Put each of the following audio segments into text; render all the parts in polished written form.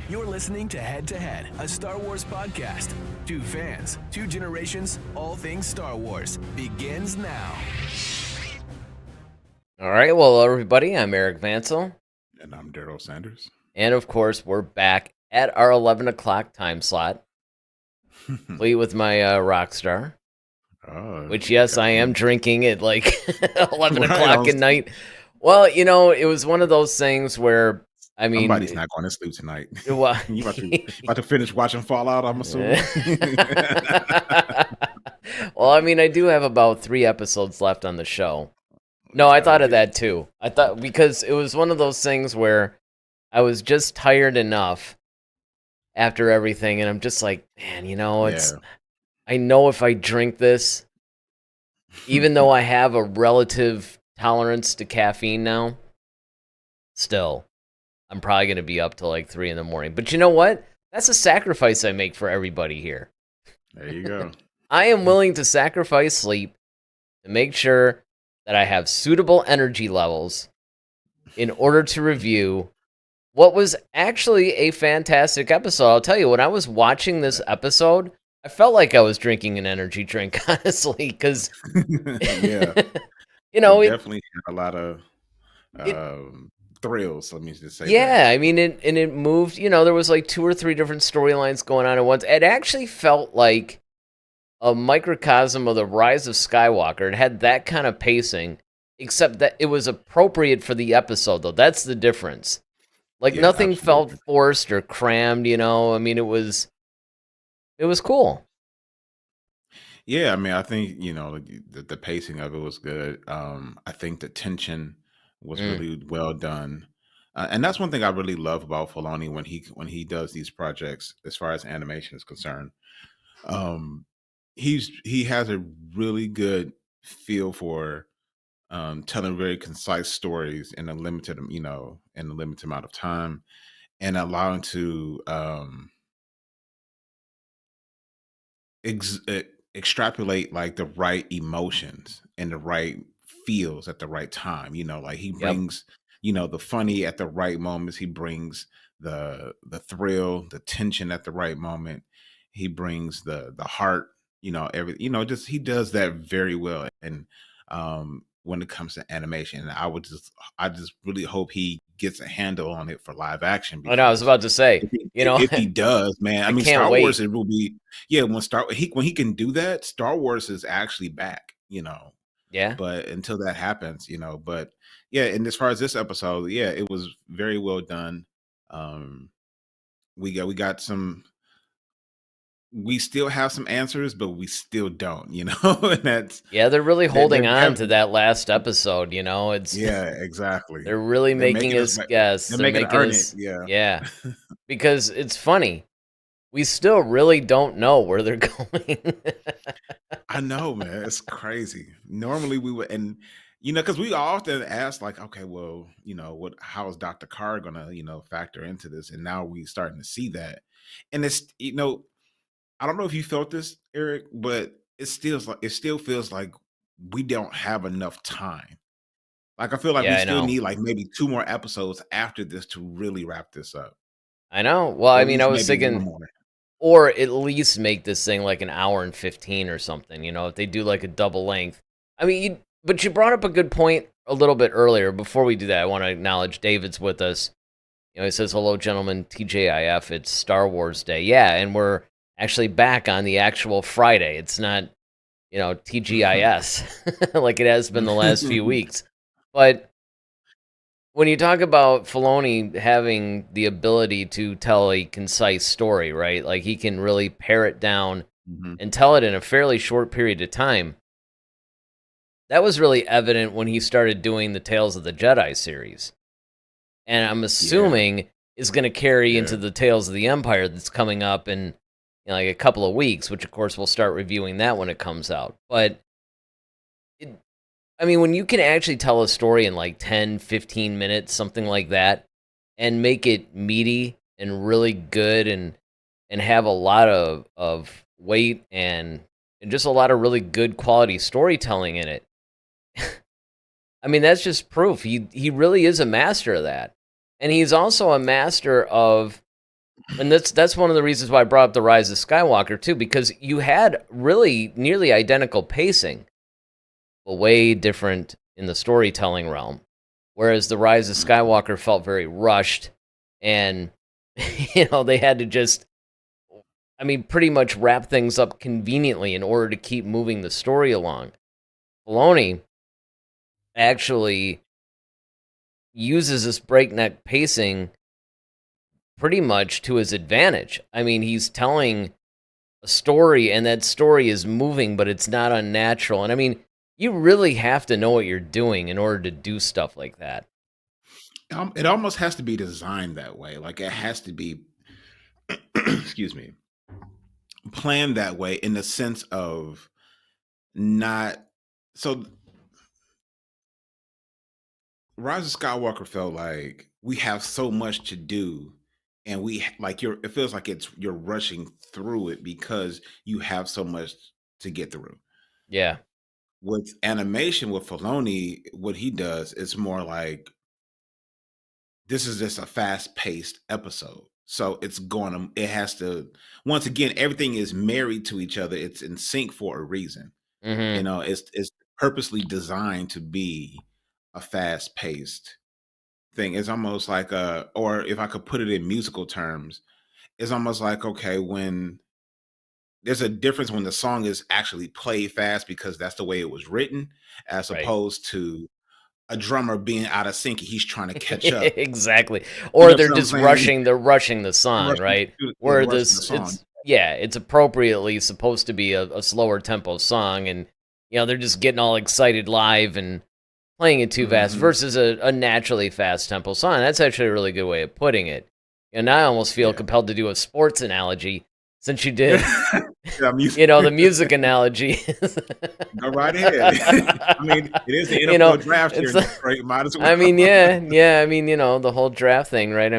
You're listening to Head to Head, a Star Wars podcast. Two fans, two generations, all things Star Wars begins now. All right, well, everybody, I'm Eric Vansel. And I'm Daryl Sanders. And, of course, we're back at our 11 o'clock time slot, complete with my Rockstar, which, yes, I am drinking at, 11 o'clock at night. Well, you know, it was one of those things where, I mean... Somebody's not going to sleep tonight. Well, you about to finish watching Fallout, I'm assuming? Well, I mean, I do have about 3 episodes left on the show. No, I thought of that too. I thought because it was one of those things where I was just tired enough after everything, and I'm just like, man, you know, I know if I drink this, even though I have a relative tolerance to caffeine now, still, I'm probably going to be up till like 3 in the morning. But you know what? That's a sacrifice I make for everybody here. There you go. I am willing to sacrifice sleep to make sure that I have suitable energy levels in order to review what was actually a fantastic episode. I'll tell you, when I was watching this episode, I felt like I was drinking an energy drink, honestly, because, you know, it definitely had a lot of thrills, let me just say. Yeah, I mean, it moved, you know, there was like 2 or 3 different storylines going on at once. It actually felt like a microcosm of the Rise of Skywalker. It had that kind of pacing, except that it was appropriate for the episode, though. That's the difference. Like, nothing felt forced or crammed, you know? I mean, it was cool. Yeah, I mean, I think, you know, the pacing of it was good. I think the tension was really well done. And that's one thing I really love about Filoni when he does these projects, as far as animation is concerned. He has a really good feel for telling very concise stories in a limited amount of time, and allowing to extrapolate like the right emotions and the right feels at the right time. You know, like he brings, you know, the funny at the right moments. He brings the thrill, the tension at the right moment. He brings the heart, you know, everything, you know, just he does that very well. And when it comes to animation, I just really hope he gets a handle on it for live action. I know, I was about to say, if he does, man, I mean, Star Wars, it will be, when he can do that, Star Wars is actually back, you know. Yeah. But until that happens, you know, but yeah, and as far as this episode, yeah, it was very well done. We still have some answers, but we still don't, you know. And they're really holding on to that last episode, you know. Exactly. They're really making us guess. They're making us earn it. Because it's funny. We still really don't know where they're going. I know, man. It's crazy. Normally we would, and you know, because we often ask, like, okay, well, you know, how is Dr. Carr gonna, you know, factor into this? And now we starting to see that, and it's, you know, I don't know if you felt this, Eric, but it still feels like we don't have enough time. Like, I feel like we still need like maybe 2 more episodes after this to really wrap this up. I know. Well, I mean, I was thinking, or at least make this thing like an hour and 15 or something, you know, if they do like a double length. I mean, but you brought up a good point a little bit earlier. Before we do that, I want to acknowledge David's with us. You know, he says, hello, gentlemen, TJIF, it's Star Wars Day. Yeah, and we're actually back on the actual Friday. It's not, you know, TGIS like it has been the last few weeks. But when you talk about Filoni having the ability to tell a concise story, right? Like he can really pare it down and tell it in a fairly short period of time. That was really evident when he started doing the Tales of the Jedi series. And I'm assuming is going to carry into the Tales of the Empire that's coming up in, you know, like a couple of weeks, which of course we'll start reviewing that when it comes out. But I mean, when you can actually tell a story in like 10, 15 minutes, something like that, and make it meaty and really good and have a lot of weight and just a lot of really good quality storytelling in it. I mean, that's just proof. He really is a master of that. And he's also a master of And that's one of the reasons why I brought up The Rise of Skywalker, too, because you had really nearly identical pacing, but way different in the storytelling realm. Whereas The Rise of Skywalker felt very rushed, and, they had to just, pretty much wrap things up conveniently in order to keep moving the story along. Filoni actually uses this breakneck pacing pretty much to his advantage. He's telling a story, and that story is moving, but it's not unnatural. And you really have to know what you're doing in order to do stuff like that. It almost has to be designed that way. Like it has to be, excuse me, planned that way in the sense of not. So Rise of Skywalker felt like we have so much to do, and it feels like you're rushing through it because you have so much to get through. Yeah. With animation, with Filoni, what he does is more like, this is just a fast-paced episode. So it has to, once again, everything is married to each other. It's in sync for a reason. Mm-hmm. It's purposely designed to be a fast-paced thing. It's almost like or if I could put it in musical terms, it's almost like, okay, when there's a difference when the song is actually played fast because that's the way it was written, as Right. opposed to a drummer being out of sync and he's trying to catch up. Exactly. Or they're just rushing the song, right? Where it's appropriately supposed to be a slower tempo song, and they're just getting all excited live and playing it too fast versus a naturally fast tempo song. That's actually a really good way of putting it. And I almost feel compelled to do a sports analogy since you did. The music analogy. Go right ahead. It is the NFL draft here. Right? Might as well. The whole draft thing, right?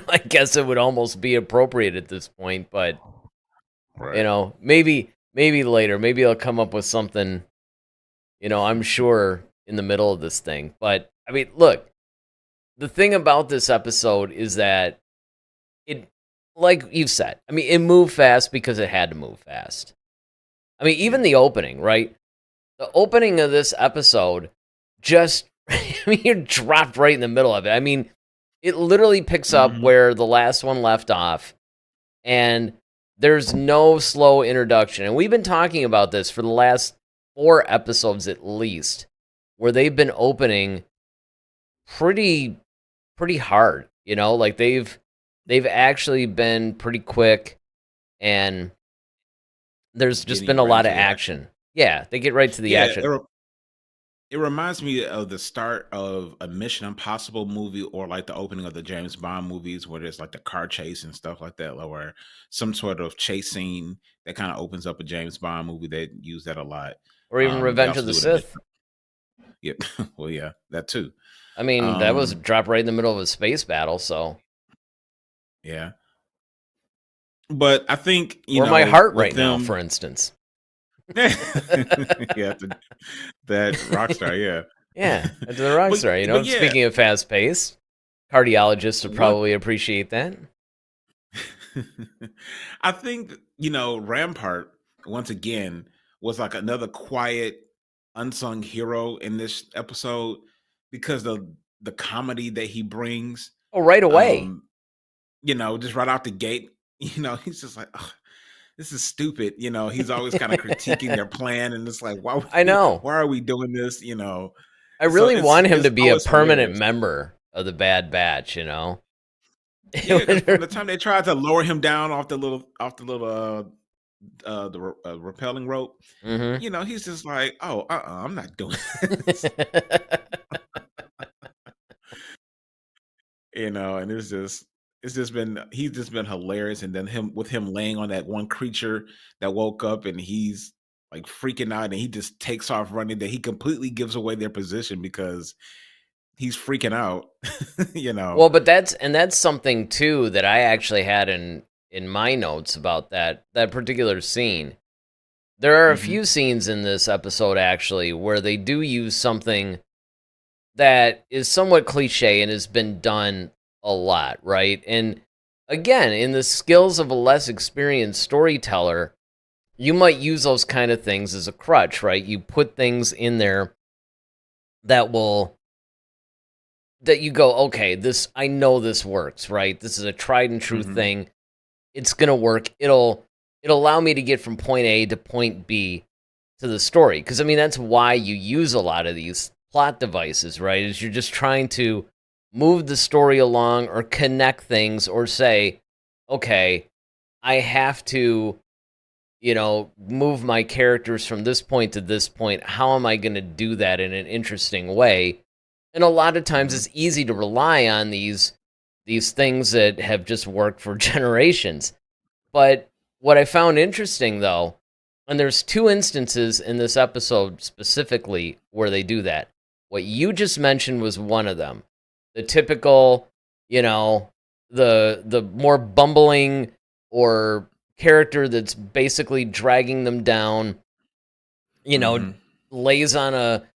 I guess it would almost be appropriate at this point, but right. Maybe later, maybe I'll come up with something. I'm sure in the middle of this thing, but look, the thing about this episode is that it, like you've said, it moved fast because it had to move fast. Even the opening, right? The opening of this episode just, you're dropped right in the middle of it. It literally picks up where the last one left off, and there's no slow introduction. And we've been talking about this for the last 4 episodes at least, where they've been opening pretty hard. Like they've actually been pretty quick, and there's just been a lot of action. Yeah, they get right to the action. It reminds me of the start of a Mission Impossible movie, or like the opening of the James Bond movies, where there's like the car chase and stuff like that, or some sort of chase scene that kind of opens up a James Bond movie. They use that a lot. Or even Revenge of the Sith. Yeah, well, yeah, that too. That was dropped right in the middle of a space battle, so. Yeah. But I think, or my heart right now, for instance. Yeah, that Rockstar, yeah. Yeah, the Rockstar, Speaking of fast pace, cardiologists would probably appreciate that. I think, Rampart, once again, was like another quiet, unsung hero in this episode because the comedy that he brings. Oh, right away. Just right out the gate, he's just like, oh, this is stupid. He's always kind of critiquing their plan, and it's like, why are we doing this? I really want him to be a permanent member of the Bad Batch, Yeah, from the time they tried to lower him down off the little rappelling rope, he's just like, oh, I'm not doing this. And he's just been hilarious. And then him laying on that one creature that woke up, and he's like freaking out, and he just takes off running. That he completely gives away their position because he's freaking out. Well, but that's something too that I actually had in my notes about that particular scene. There are a few scenes in this episode actually where they do use something that is somewhat cliche and has been done a lot, right? And again, in the skills of a less experienced storyteller, you might use those kind of things as a crutch, right? You put things in there that will that you go, okay, this I know this works, right? This is a tried and true Mhm. thing. It's gonna work. It'll allow me to get from point A to point B to the story. Because I mean, that's why you use a lot of these plot devices, right? Is you're just trying to move the story along or connect things or say, okay, I have to, move my characters from this point to this point. How am I going to do that in an interesting way? And a lot of times Mhm. it's easy to rely on these things that have just worked for generations. But what I found interesting though, and there's two instances in this episode specifically where they do that. What you just mentioned was one of them. The typical, you know, the more bumbling or character that's basically dragging them down, you know, Mhm. lays on a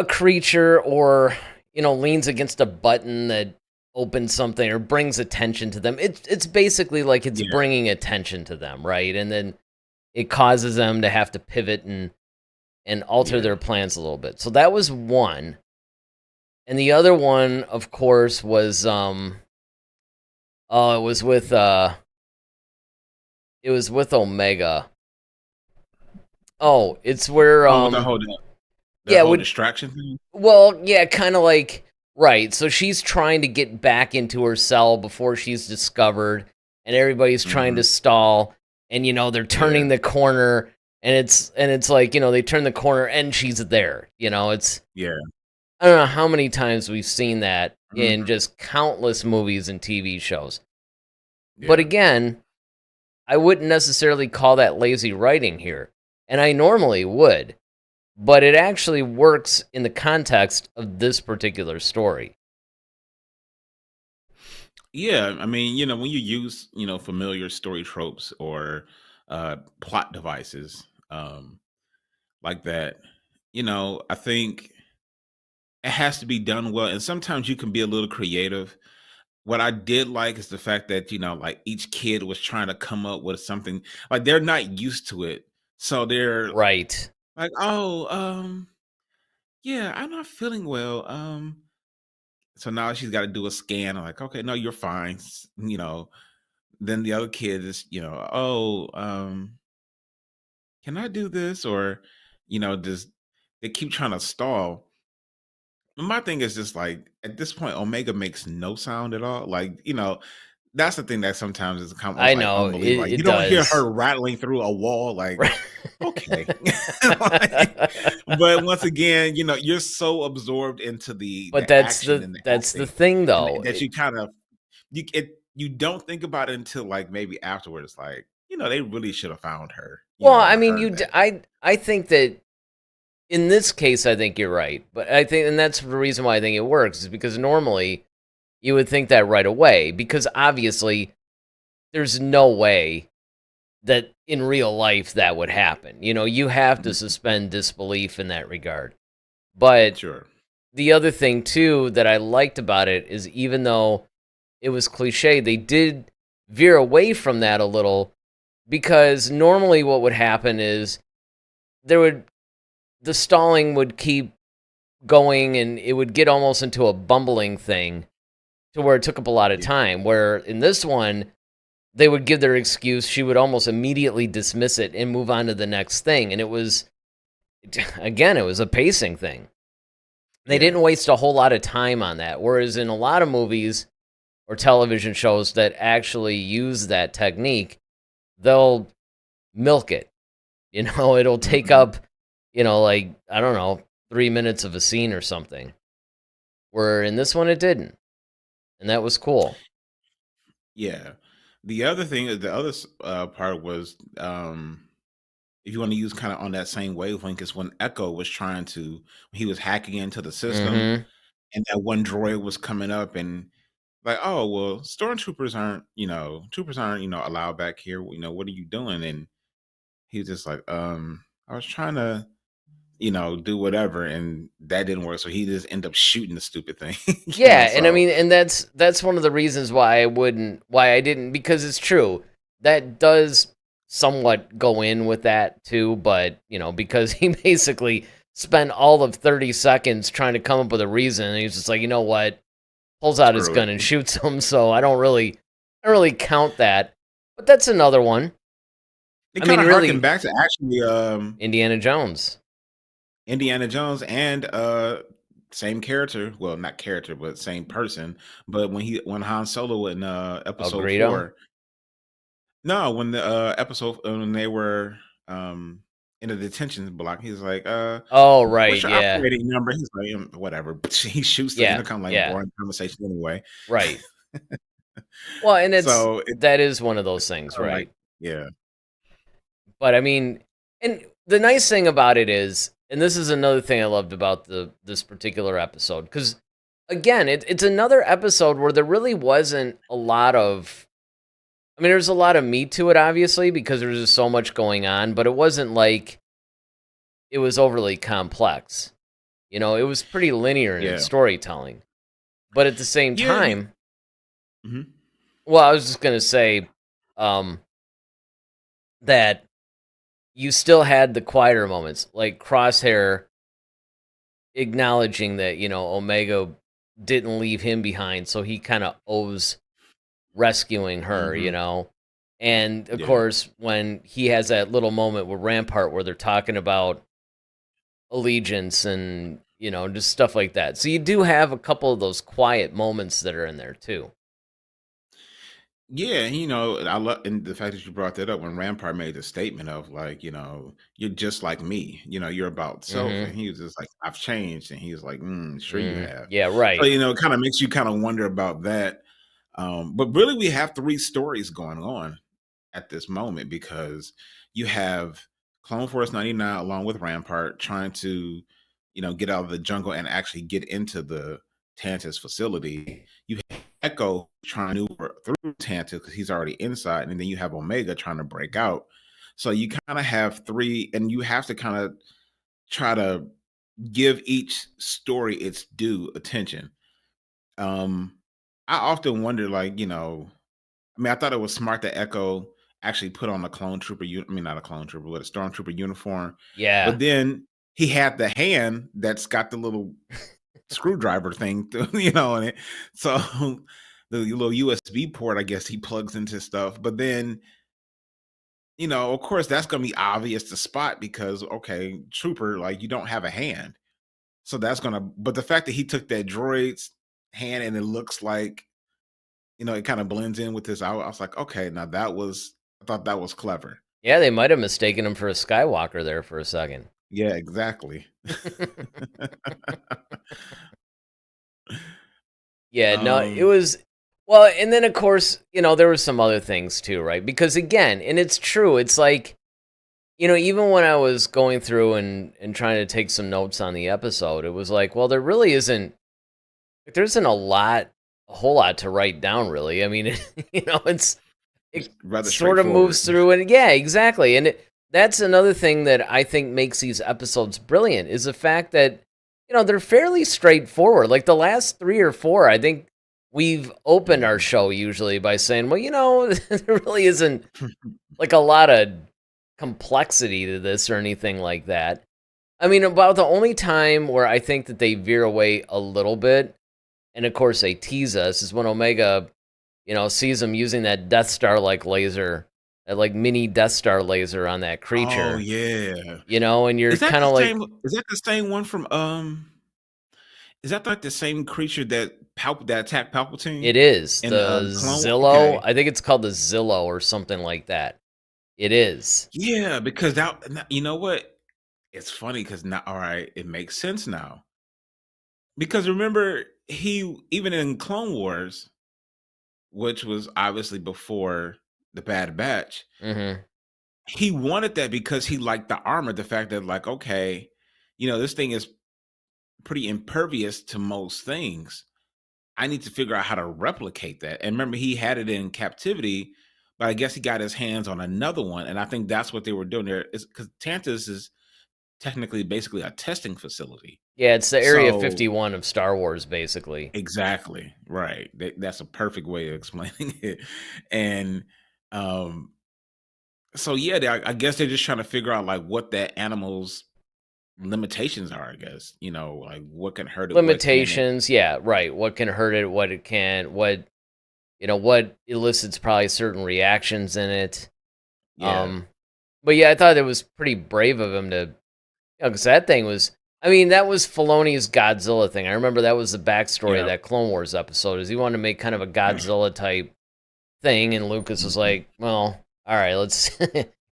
creature or leans against a button that opens something or brings attention to them. It's basically like it's Yeah. bringing attention to them, right? And then it causes them to have to pivot and alter Yeah. their plans a little bit. So that was one. And the other one, of course, was oh, it was with Omega. Oh, it's where Oh, with the yeah, whole would distraction thing? well, yeah, kind of like right. So she's trying to get back into her cell before she's discovered, and everybody's trying to Mhm. stall. And they're Yeah. turning the corner, and it's like they turn the corner, and she's there. It's Yeah. I don't know how many times we've seen that in Mhm. just countless movies and TV shows. But Yeah. again, I wouldn't necessarily call that lazy writing here, and I normally would, but it actually works in the context of this particular story. Yeah, I mean, when you use, familiar story tropes or plot devices like that, I think it has to be done well. And sometimes you can be a little creative. What I did like is the fact that, like each kid was trying to come up with something like they're not used to it. So they're Right. like, oh, yeah, I'm not feeling well. So now she's got to do a scan. I'm like, okay, no, you're fine. Then the other kid is, oh, can I do this? Or, just they keep trying to stall. And my thing is just like at this point, Omega makes no sound at all. Like, that's the thing that sometimes is I almost like know, unbelievable. Like it you don't hear does. her rattling through a wall, like, Right. okay. Like, but once again, you're so absorbed into the But that's action the and the that's the acting thing, and though. that you kind of you don't think about it until like maybe afterwards, like, they really should have found her, Well, I or mean, heard that. I think that in this case, I think you're right. But I think, and that's the reason why I think it works, is because normally you would think that right away, because obviously there's no way that in real life that would happen. You have to Mhm. suspend disbelief in that regard. But Sure. the other thing too that I liked about it is even though it was cliche, they did veer away from that a little, because normally what would happen is there would the stalling would keep going and it would get almost into a bumbling thing to where it took up a lot of Yeah. time, where in this one they would give their excuse, she would almost immediately dismiss it and move on to the next thing, and it was again, it was a pacing thing. They Yeah. didn't waste a whole lot of time on that, whereas in a lot of movies or television shows that actually use that technique, they'll milk it. It'll take Mhm. up, like, I don't know, 3 minutes of a scene or something. Where in this one it didn't. And that was cool. Yeah. The other part was, if you want to use kind of on that same wavelength, is when Echo was he was hacking into the system, Mm-hmm. and that one droid was coming up and like, oh well, stormtroopers aren't, troopers aren't, allowed back here. What are you doing? And he was just like, I was trying to do whatever, and that didn't work. So he just ended up shooting the stupid thing. Yeah, and I So mean, and that's one of the reasons why I didn't, because it's true. That does somewhat go in with that too, but because he basically spent all of 30 seconds trying to come up with a reason, and he's just like, you know what? Pulls out his screw gun it. and shoots him, so I don't really count that. But that's another one. It I kind mean, of harkened really, back to actually Indiana Jones. Indiana Jones and same character. Well, not character, but same person. But when Han Solo in Oh, episode Greedo? 4, no, when the episode when they were in the detention block, he's like, Oh, what's right, your yeah. operating number? He's like, whatever. He shoots the Yeah, intercom, like yeah, boring conversation anyway. right. Well, and So it's that is one of those things, kind of like, right? yeah, But I mean, and the nice thing about it is, and this is another thing I loved about this particular episode, because again, it's another episode where there really wasn't a lot of. I mean, there's a lot of meat to it, obviously, because there's just so much going on, but it wasn't like it was overly complex. It was pretty linear in its yeah, storytelling. But at the same yeah. time, Mhm. well, I was just gonna say um, that you still had the quieter moments, like Crosshair acknowledging that Omega didn't leave him behind, so he kind of owes rescuing her. Mhm. And of Yeah. course, when he has that little moment with Rampart where they're talking about allegiance and just stuff like that, so you do have a couple of those quiet moments that are in there too. Yeah, I love, and the fact that you brought that up when Rampart made the statement of like, you're just like me, you're about self, Mm-hmm. and he was just like, I've changed, and he was like, sure you have. Yeah, So right. it kind of makes you kind of wonder about that. But really, we have three stories going on at this moment because you have Clone Force 99 along with Rampart trying to, get out of the jungle and actually get into the Tantus facility. You have Echo trying to maneuver through Tantus because he's already inside, and then you have Omega trying to break out. So you kind of have three, and you have to kind of try to give each story its due attention. Um, I often wonder, like, I mean, I thought it was smart that Echo actually put on a clone trooper. I mean, not a clone trooper, but a stormtrooper uniform. Yeah. But then he had the hand that's got the little screwdriver thing, on it. So the little USB port, I guess he plugs into stuff. But then, of course, that's going to be obvious to spot because, okay, trooper, like you don't have a hand. So that's going to, but the fact that he took that droid's hand and it looks like, it kind of blends in with this. I was like, okay, now I thought that was clever. Yeah, they might have mistaken him for a Skywalker there for a second. Yeah, exactly. Yeah, no, it um, was well, and then of course, there were some other things too, right? Because again, and it's true, it's like, even when I was going through and trying to take some notes on the episode, it was like, well, there really isn't there isn't a whole lot to write down really. I mean, it's it rather sort of straightforward. moves through, and yeah, exactly. And that's another thing that I think makes these episodes brilliant is the fact that they're fairly straightforward. Like the last 3 or 4, I think we've opened our Mhm. show usually by saying, well, there really isn't like a lot of complexity to this or anything like that. I mean, about the only time where I think that they veer away a little bit, and of course they tease us, is when Omega, sees him using that Death Star like laser, that like mini Death Star laser on that Oh creature, yeah. and you're Is that kind the of like, same? Is that the same one from? Is that like the same creature that attacked it Palpatine is in the Clone? Zillow. Okay, I think it's called the Zillow or something like that. It is. yeah, because you know what? It's funny because now, all right, it makes sense now. Because remember, he even in Clone Wars, which was obviously before the Bad Batch, Hmm. he wanted that because he liked the armor. The fact that, like, okay, this thing is pretty impervious to most things. I need to figure out how to replicate that. And remember, he had it in captivity, but I guess he got his hands on another one. And I think that's what they were doing there. Is because Tantus is technically basically a testing facility. Yeah, it's the Area So 51 of Star Wars, basically. exactly, right. That's a perfect way of explaining it. And um, so yeah, I guess they're just trying to figure out like what that animal's limitations are. I guess like what can hurt it, what can it. Limitations, yeah, right. What can hurt it, what it can, what elicits probably certain reactions in it. Yeah, But yeah, I thought it was pretty brave of him to, because that thing was, I mean, that was Filoni's Godzilla thing. I remember that was the backstory of yeah. that Clone Wars episode, is he wanted to make kind of a Godzilla type thing, and Lucas was Mhm. like, well, all right, let's,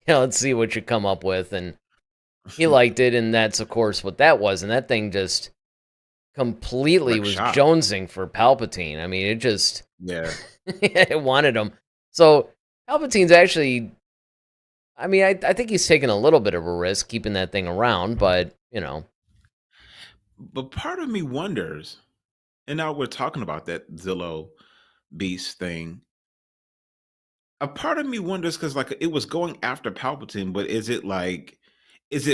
let's see what you come up with. And he liked it, and that's, of course, what that was. And that thing just completely Like was shock. jonesing for Palpatine. I mean, it just, Yeah. it wanted him. So Palpatine's actually, I mean, I think he's taking a little bit of a risk keeping that thing around, but But part of me wonders, and now we're talking about that Zillow Beast thing. A part of me wonders because like it was going after Palpatine, but is it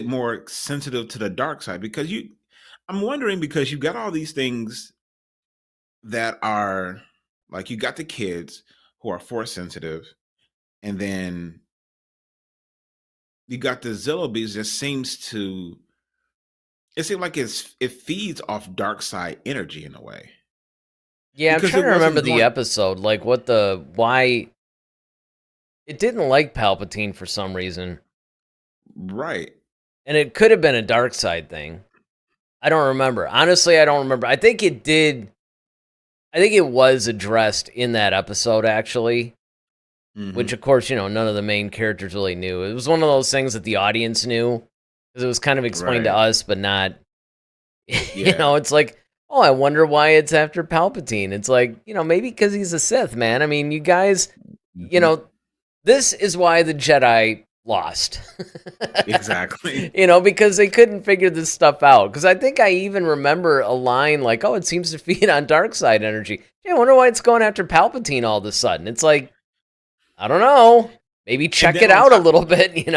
more sensitive to the dark side? Because I'm wondering because you got all these things that are like you got the kids who are force sensitive, and then you got the Zillow Beast that it seems like it feeds off dark side energy in a way. yeah, I'm Because trying it to remember wasn't the going episode, like why it didn't like Palpatine for some reason, right. and it could have been a dark side thing. I don't remember. Honestly, I don't remember. I think it did. I think it was addressed in that episode, actually, which, Mhm. of course, none of the main characters really knew. It was one of those things that the audience knew, because it was kind of explained to Right. us, but not, Yeah. it's like, oh, I wonder why it's after Palpatine. It's like, maybe because he's a Sith, man. I mean, you guys, Mhm. this is why the Jedi lost. Exactly. Because they couldn't figure this stuff out. Because I think I even remember a line like, oh, it seems to feed on dark side energy. Yeah, I wonder why it's going after Palpatine all of a sudden. It's like, I don't know. Maybe And check then it on out a top little bit,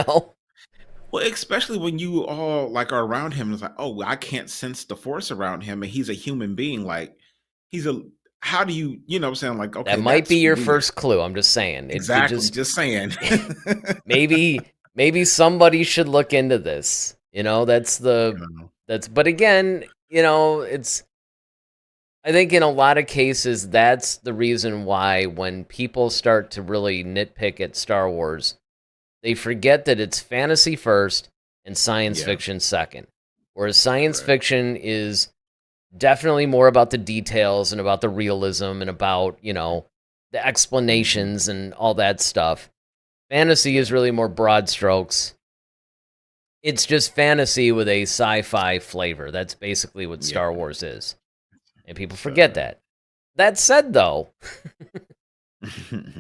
well, especially when you all like are around him, it's like, oh, I can't sense the force around him, and he's a human being. Like he's a how do you know what I'm saying? Like, That okay, might be that's your weird. first clue. I'm just saying. It Exactly. just Just saying. maybe somebody should look into this. But again, it's, I think in a lot of cases that's the reason why when people start to really nitpick at Star Wars, they forget that it's fantasy first and science Yeah, fiction second. Whereas science correct. fiction is definitely more about the details and about the realism and about, the Mhm. explanations and all that stuff. Fantasy is Yeah, really more broad strokes. It's just fantasy with a sci-fi flavor. That's basically what yeah. Star Wars is. And people forget So that. That said though,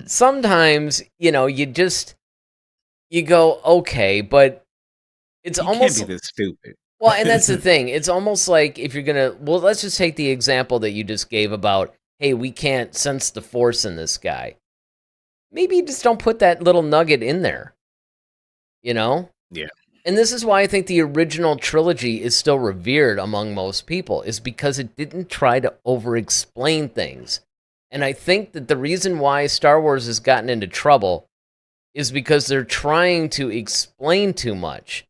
sometimes, you go, okay, but it's you can't almost, be this stupid. well, and that's the thing. It's almost like if you're gonna, well, let's just take the example that you just gave about, hey, we can't sense the force in this guy. Maybe you just don't put that little nugget in there, you know? Yeah. And this is why I think the original trilogy is still revered among most people, is because it didn't try to over explain things. And I think that the reason why Star Wars has gotten into trouble is because they're trying to explain too much.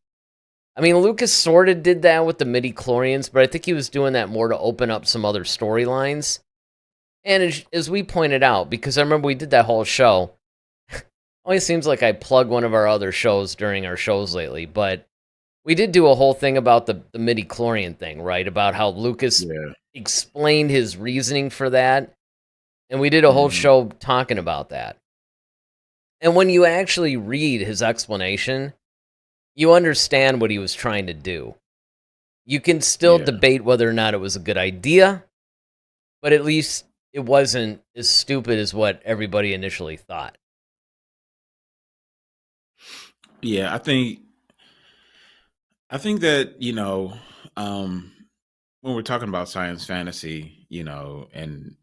I mean, Lucas sort of did that with the midi-chlorians, but I think he was doing that more to open up some other storylines. And as we pointed out, because I remember we did that whole show, always seems like I plug one of our other shows during our shows lately, but we did do a whole thing about the midi-chlorian thing, right? About how Lucas Yeah. explained his reasoning for that. And we did a whole Mhm. show talking about that. And when you actually read his explanation, you understand what he was trying to do. You can still Yeah. debate whether or not it was a good idea, but at least it wasn't as stupid as what everybody initially thought. Yeah, I think that, when we're talking about science fantasy, and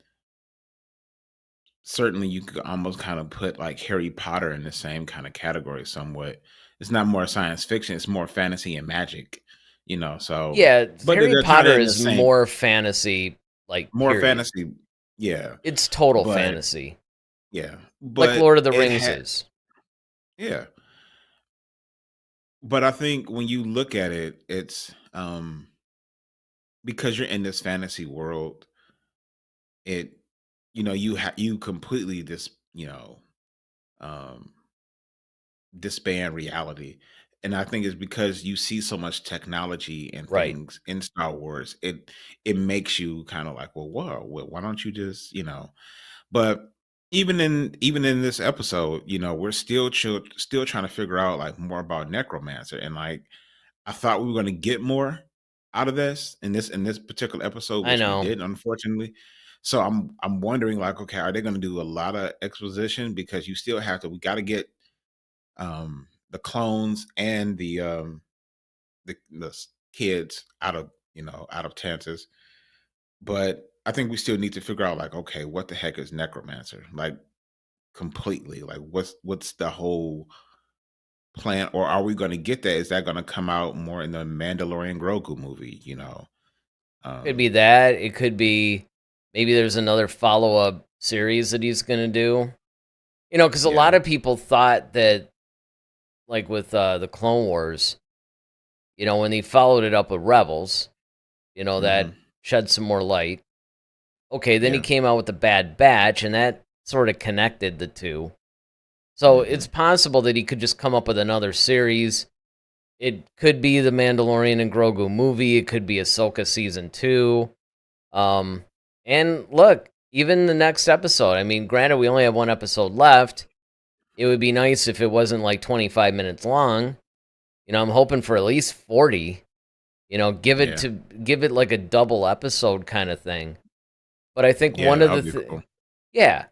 certainly you could almost kind of put like Harry Potter in the same kind of category somewhat. It's not more science fiction, it's more fantasy and magic. So Yeah, but Harry they're kind of Potter in the is same more fantasy, like, more period. fantasy, yeah, It's total but fantasy, yeah, like but Lord of the it Rings had is. yeah. But I think when you look at it, it's because you're in this fantasy world, it you completely um disband reality. And I think it's because you see so much technology and Right. things in Star Wars, it makes you kind of like, well, whoa, why don't you just, but even in this episode, we're still trying to figure out like more about Necromancer. And like I thought we were gonna get more out of this in this particular episode, I which we know. didn't, unfortunately. So I'm wondering like, okay, are they gonna do a lot of exposition? Because you still have to we gotta get the clones and the kids out of Tantus. But I think we still need to figure out like, okay, what the heck is Necromancer? Like completely. Like what's the whole plan? Or are we gonna get that? Is that gonna come out more in the Mandalorian Grogu movie? Could be Um that. It could be maybe there's another follow-up series that he's gonna do. Because a lot yeah. of people thought that, like with the Clone Wars, when he followed it up with Rebels, Hmm. that shed some more light. Okay, then he Yeah. came out with the Bad Batch, and that sort of connected the two. So it's Hmm. possible that he could just come up with another series. It could be the Mandalorian and Grogu movie. It could be Ahsoka season 2. Um, and look, even the next episode. I mean, granted, we only have one episode left. It would be nice if it wasn't like 25 minutes long. I'm hoping for at least 40. Yeah. Give it like a double episode kind of thing. But I think Yeah, that would be cool. yeah,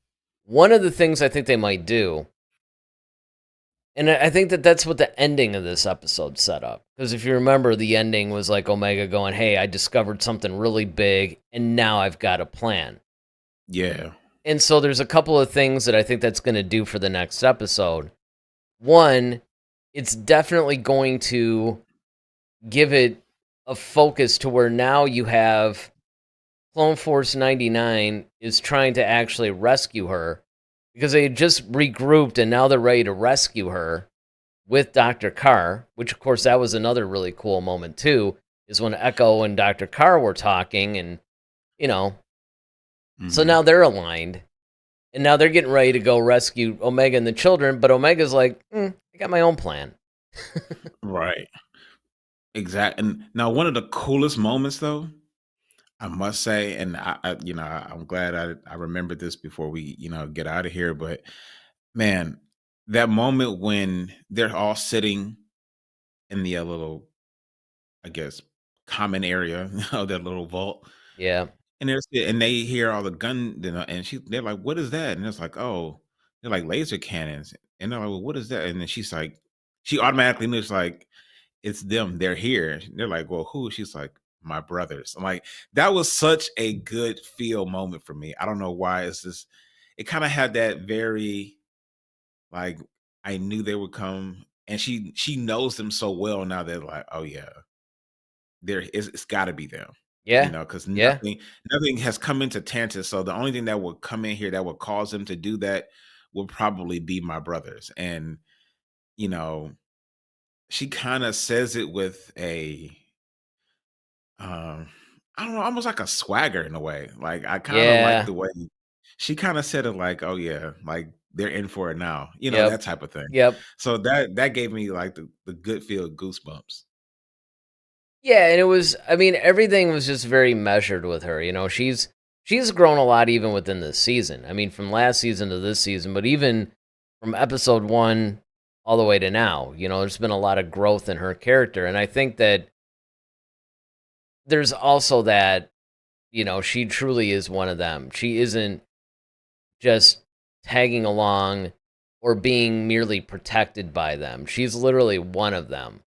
one of the things I think they might do, and I think that that's what the ending of this episode set up. Because if you remember, the ending was like Omega going, "Hey, I discovered something really big, and now I've got a plan." Yeah. And so there's a couple of things that I think that's going to do for the next episode. One, it's definitely going to give it a focus to where now you have Clone Force 99 is trying to actually rescue her because they had just regrouped and now they're ready to rescue her with Dr. Carr, which of course that was another really cool moment too, is when Echo and Dr. Carr were talking and you know, so Hmm. now they're aligned and now they're getting ready to go rescue Omega and the children, but Omega's like, I got my own plan. Right. Exactly. And now one of the coolest moments though, I must say, and I'm glad I remembered this before we, get out of here. But man, that moment when they're all sitting in the little, I guess, common area of that little vault, Yeah. and and they hear all the gun, and they're like, "What is that?" And it's like, "Oh, they're like laser cannons." And they're like, "Well, what is that?" And then she automatically knows like it's them. They're here. And they're like, "Well, who?" She's like, "My brothers." I'm like, that was such a good feel moment for me. I don't know why. It's just, it kind of had that very like I knew they would come, and she knows them so well now. They're like, oh yeah, it's got to be them. Yeah. Because Yeah. nothing has come into Tantus. So the only thing that would come in here that would cause them to do that would probably be my brothers. And you know, she kind of says it with a um I don't know, almost like a swagger in a way. Like I kind of like Yeah. the way she kind of said it, like, oh yeah, like they're in for it now, Yep. that type of thing. Yep. So that gave me like the good feel goosebumps. Yeah, and it was I mean, everything was just very measured with her, she's grown a lot even within this season. I mean, from last season to this season, but even from episode 1 all the way to now, there's been a lot of growth in her character, and I think that there's also that, she truly is one of them. She isn't just tagging along or being merely protected by them. She's literally one of them.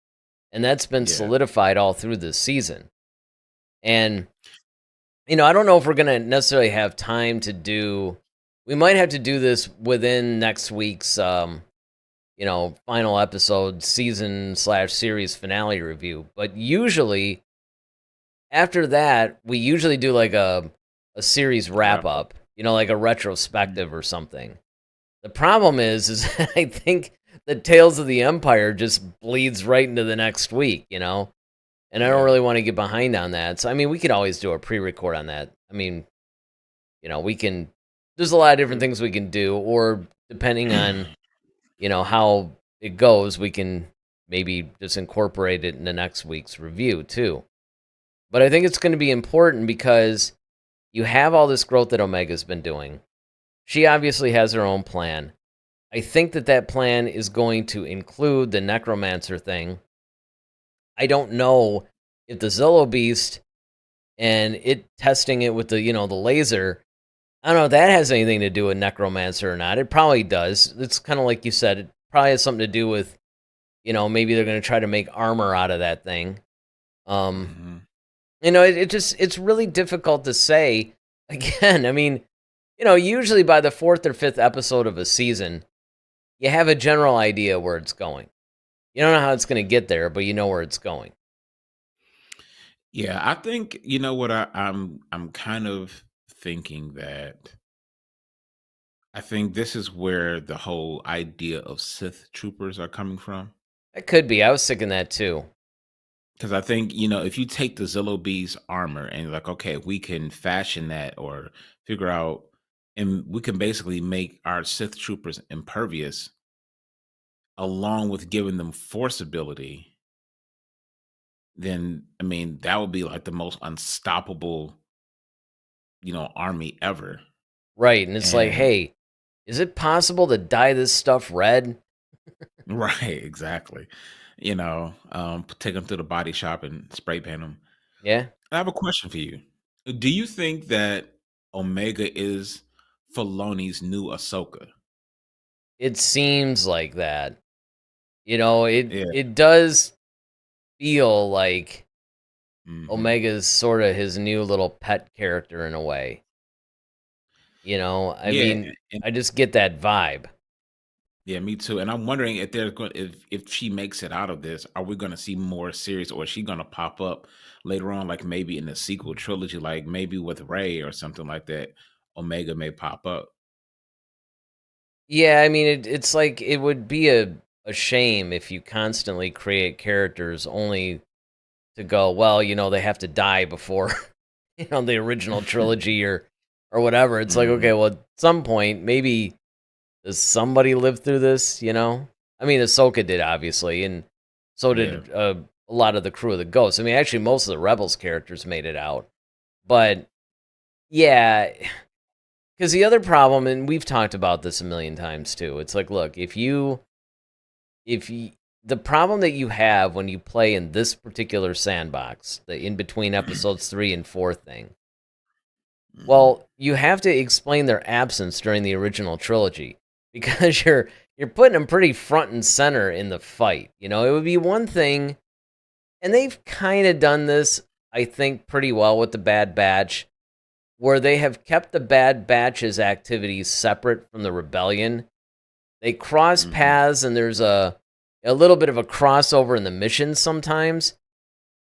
And that's been Yeah. solidified all through this season. And I don't know if we're gonna necessarily have time to do. We might have to do this within next week's final episode, season/series finale review. But usually after that, we usually do like a series wrap up, like a retrospective or something. The problem is I think the Tales of the Empire just bleeds right into the next week, and I don't really want to get behind on that. So I mean, we could always do a pre-record on that. I mean, we can. There's a lot of different things we can do, or depending on how it goes, we can maybe just incorporate it in the next week's review too. But I think it's going to be important because you have all this growth that Omega's been doing. She obviously has her own plan. I think that plan is going to include the Necromancer thing. I don't know if the Zillo Beast and it testing it with the laser, I don't know if that has anything to do with Necromancer or not. It probably does. It's kind of like you said, it probably has something to do with, maybe they're going to try to make armor out of that thing. It's really difficult to say. Again, I mean, usually by the 4th or 5th episode of a season, you have a general idea where it's going. You don't know how it's going to get there, but you know where it's going. Yeah, I think what I'm kind of thinking that I think this is where the whole idea of Sith troopers are coming from. It could be. I was thinking that too. Because I think, if you take the Zillo Beast armor and you're like, okay, we can fashion that or figure out, and we can basically make our Sith troopers impervious, along with giving them force ability, then, I mean, that would be like the most unstoppable, army ever. Right. And it's like, hey, is it possible to dye this stuff red? Right, exactly. Take them to the body shop and spray paint them. Yeah. I have a question for you. Do you think that Omega is Filoni's new Ahsoka? It seems like that. It does feel like Omega's sort of his new little pet character in a way. I mean, I just get that vibe. Yeah, me too. And I'm wondering if there's going if she makes it out of this, are we going to see more series, or is she going to pop up later on, like maybe in the sequel trilogy, like maybe with Rey or something like that? Omega may pop up. Yeah, I mean, it's like it would be a shame if you constantly create characters only to go, well, they have to die before the original trilogy or whatever. It's like, okay, well, at some point, maybe does somebody live through this? I mean, Ahsoka did, obviously, and so did a lot of the crew of the Ghosts. I mean, actually, most of the Rebels characters made it out, but yeah. Because the other problem, and we've talked about this a million times too, it's like, look, if you, the problem that you have when you play in this particular sandbox, the in between episodes 3 and 4 thing, well, you have to explain their absence during the original trilogy because you're putting them pretty front and center in the fight. It would be one thing, and they've kind of done this, I think, pretty well with the Bad Batch, where they have kept the Bad Batch's activities separate from the Rebellion. They cross paths, and there's a little bit of a crossover in the missions sometimes,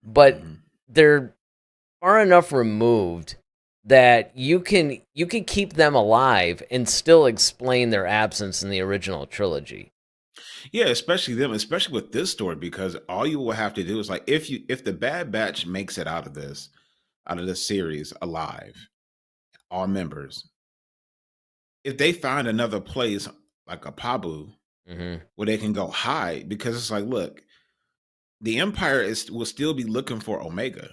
but they're far enough removed that you can keep them alive and still explain their absence in the original trilogy. Yeah, especially with this story, because all you will have to do is, like, if the Bad Batch makes it out of this series alive, all members, if they find another place like a Pabu where they can go hide, because it's like, look, the Empire will still be looking for Omega,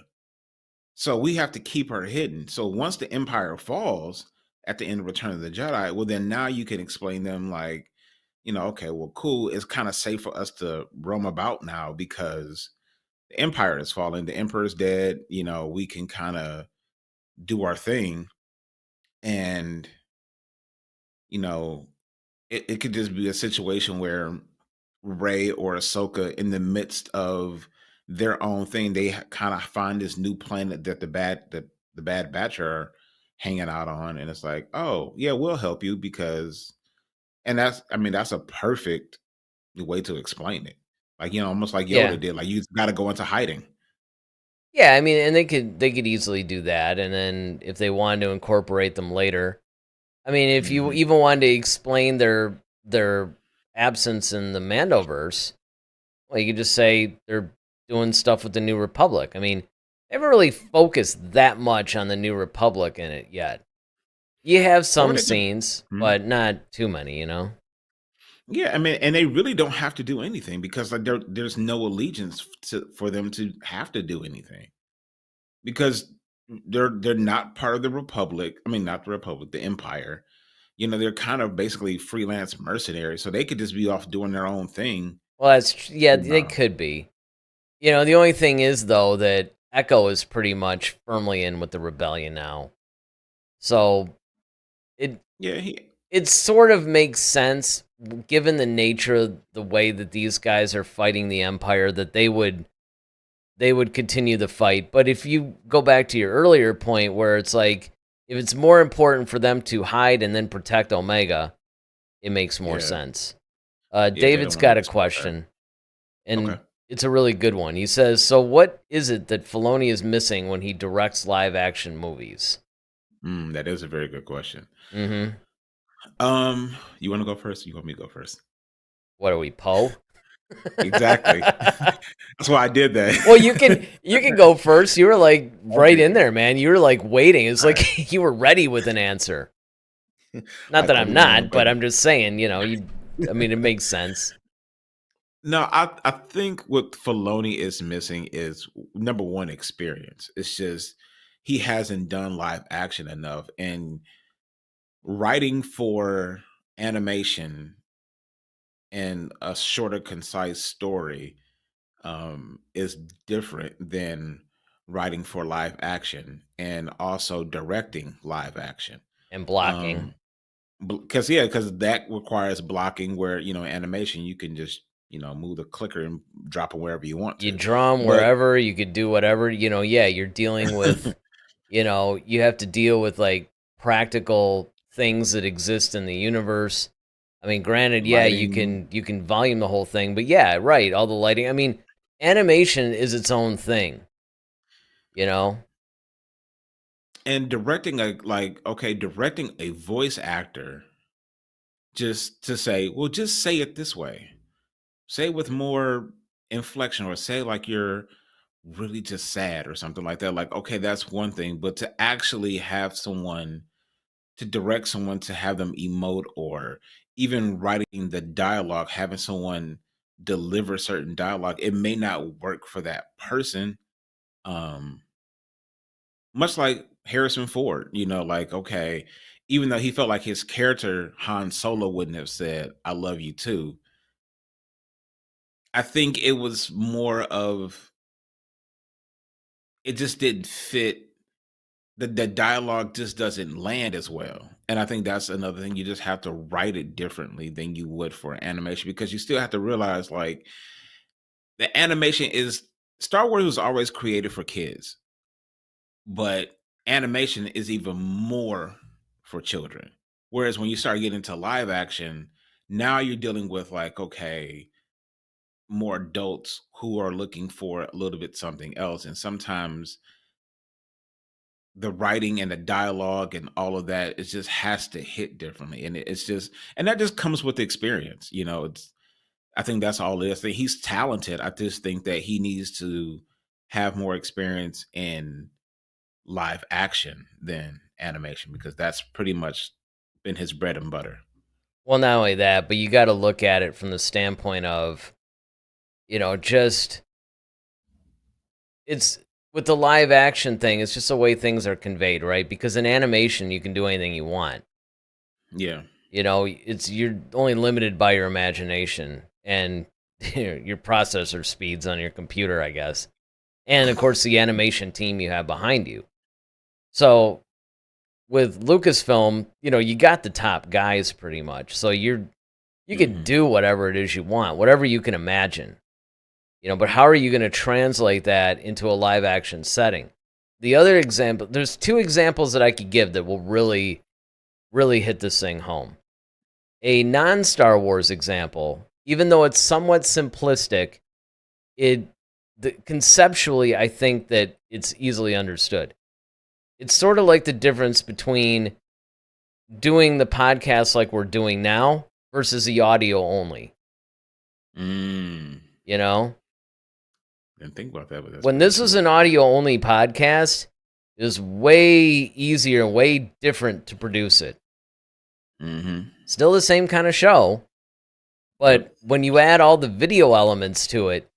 so we have to keep her hidden. So once the Empire falls at the end of Return of the Jedi, well, then now you can explain them like, okay, well, cool, it's kind of safe for us to roam about now because the Empire is falling, the Emperor's dead, we can kind of do our thing. And it could just be a situation where Rey or Ahsoka, in the midst of their own thing, they kind of find this new planet that the Bad Batch are hanging out on, and it's like, oh yeah, we'll help you because, and that's a perfect way to explain it. Like, almost like Yeah. Yoda did. Like, you got to go into hiding. Yeah, I mean, and they could easily do that, and then if they wanted to incorporate them later, I mean, if you even wanted to explain their absence in the Mandoverse, well, you could just say they're doing stuff with the New Republic. I mean, they haven't really focused that much on the New Republic in it yet. You have some scenes, but not too many, Yeah, I mean, and they really don't have to do anything because like there's no allegiance for them to have to do anything because they're not part of the Republic. I mean, not the Republic, the Empire. They're kind of basically freelance mercenaries, so they could just be off doing their own thing. Well, they could be. The only thing is though that Echo is pretty much firmly in with the rebellion now, so it sort of makes sense given the nature of the way that these guys are fighting the Empire that they would continue the fight. But if you go back to your earlier point where it's like if it's more important for them to hide and then protect Omega, it makes more sense. David's got a question, and it's a really good one. He says, so what is it that Filoni is missing when he directs live-action movies? That is a very good question. Mm-hmm. You want to go first? Or you want me to go first? What are we, Poe? Exactly. That's why I did that. Well, you can go first. You were like right in there, man. You were like waiting. It's like you were ready with an answer. Not that I'm not, but I'm just saying, I mean, it makes sense. No, I think what Filoni is missing is number one, experience. It's just he hasn't done live action enough, and writing for animation and a shorter, concise story is different than writing for live action and also directing live action and blocking. Because that requires blocking where animation you can just move the clicker and drop them wherever you want to. You draw them wherever, you could do whatever, you're dealing with you have to deal with like practical things that exist in the universe. I mean, granted, lighting. you can volume the whole thing, but yeah, right, all the lighting. I mean, animation is its own thing, And directing directing a voice actor just to say, well, just say it this way. Say it with more inflection, or say like you're really just sad or something like that. Like, okay, that's one thing, but to actually have someone to direct someone to have them emote, or even writing the dialogue, having someone deliver certain dialogue, it may not work for that person. Much like Harrison Ford, like, okay, even though he felt like his character Han Solo wouldn't have said "I love you too," I think it was more of it just didn't fit. The dialogue just doesn't land as well. And I think that's another thing. You just have to write it differently than you would for animation, because you still have to realize like the animation is Star Wars was always created for kids, but animation is even more for children. Whereas when you start getting into live action, now you're dealing with like, okay, more adults who are looking for a little bit something else. And sometimes the writing and the dialogue and all of that, it just has to hit differently. And and that just comes with experience. I think that's all it is. He's talented. I just think that he needs to have more experience in live action than animation, because that's pretty much been his bread and butter. Well, not only that, but you got to look at it from the standpoint of, just it's with the live action thing, it's just the way things are conveyed, right? Because in animation, you can do anything you want. Yeah. You're only limited by your imagination and your processor speeds on your computer, I guess. And of course, the animation team you have behind you. So with Lucasfilm, you got the top guys pretty much. So you can do whatever it is you want, whatever you can imagine. But how are you going to translate that into a live action setting? The other example, there's two examples that I could give that will really, really hit this thing home. A non-Star Wars example even though it's somewhat simplistic, conceptually, I think that it's easily understood. It's sort of like the difference between doing the podcast like we're doing now versus the audio only. You know? Didn't think about that, but when this was an audio only podcast, it was way easier, way different to produce it. Still the same kind of show, but when you add all the video elements to it,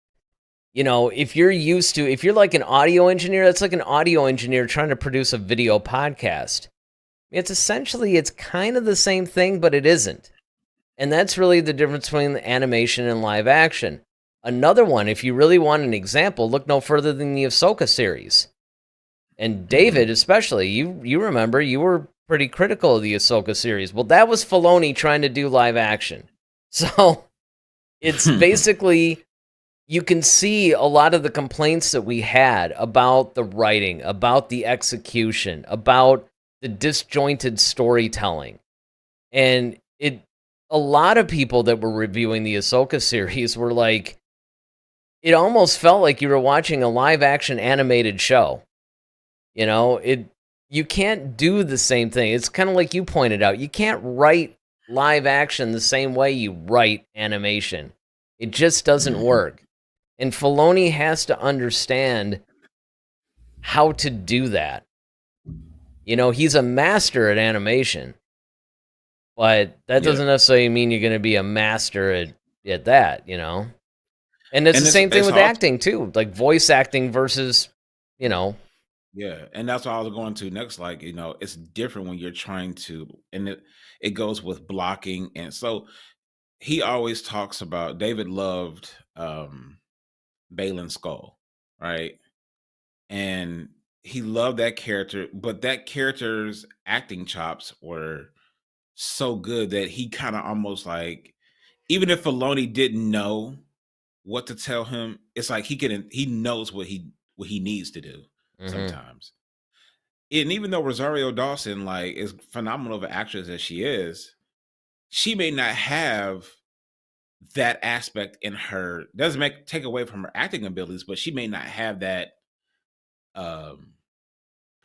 you know, if you're like an audio engineer, that's like an audio engineer trying to produce a video podcast. It's kind of the same thing, but it isn't. And that's really the difference between animation and live action. Another one, if you really want an example, look no further than the Ahsoka series. And David, especially, you remember, you were pretty critical of the Ahsoka series. Well, that was Filoni trying to do live action. So it's basically, you can see a lot of the complaints that we had about the writing, about the execution, about the disjointed storytelling. And a lot of people that were reviewing the Ahsoka series were like, it almost felt like you were watching a live action animated show. You know, you can't do the same thing. It's kind of like you pointed out. You can't write live action the same way you write animation. It just doesn't work. And Filoni has to understand how to do that. You know, he's a master at animation, but that doesn't necessarily mean you're going to be a master at that, you know? And it's the same thing with acting, too. Like voice acting versus, you know. Yeah, and that's what I was going to next. Like, you know, it's different when you're trying to, and it goes with blocking. And so he always talks about, David loved Baylan Skoll, right? And he loved that character, but that character's acting chops were so good that he kind of almost like, even if Filoni didn't know what to tell him, it's like he knows what he needs to do sometimes. And even though Rosario Dawson like is phenomenal of an actress as she is, she may not have that aspect in her. Doesn't take away from her acting abilities, but she may not have that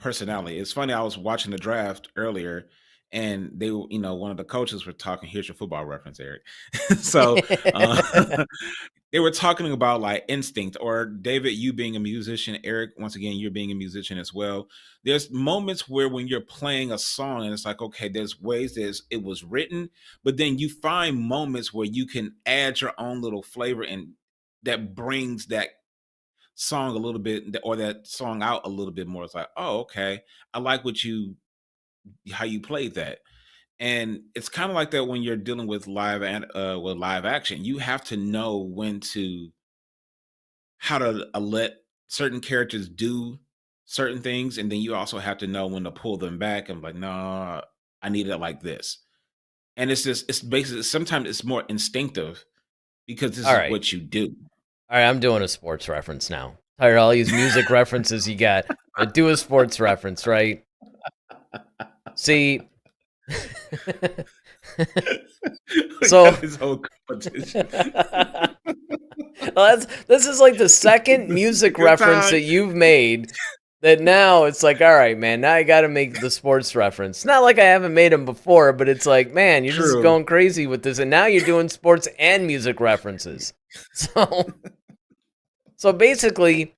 personality. It's funny, I was watching the draft earlier, and they, you know, one of the coaches were talking. Here's your football reference, Eric. So they were talking about like instinct, or David, you being a musician, Eric, once again, you're being a musician as well. There's moments where when you're playing a song and it's like, okay, there's ways that it was written, but then you find moments where you can add your own little flavor, and that brings that song a little bit, or that song out a little bit more. It's like, oh, okay, I like how you played that. And it's kind of like that when you're dealing with live action. You have to know how to let certain characters do certain things, and then you also have to know when to pull them back and like, no, I need it like this. And it's basically, sometimes it's more instinctive because this is what you do. All right, I'm doing a sports reference now. Tired of all these music references you got. But do a sports reference, right? See, so his whole competition. Well, this is like the second music reference that you've made. That now it's like, all right, man, now I got to make the sports reference. It's not like I haven't made them before, but it's like, man, you're just going crazy with this, and now you're doing sports and music references. So basically,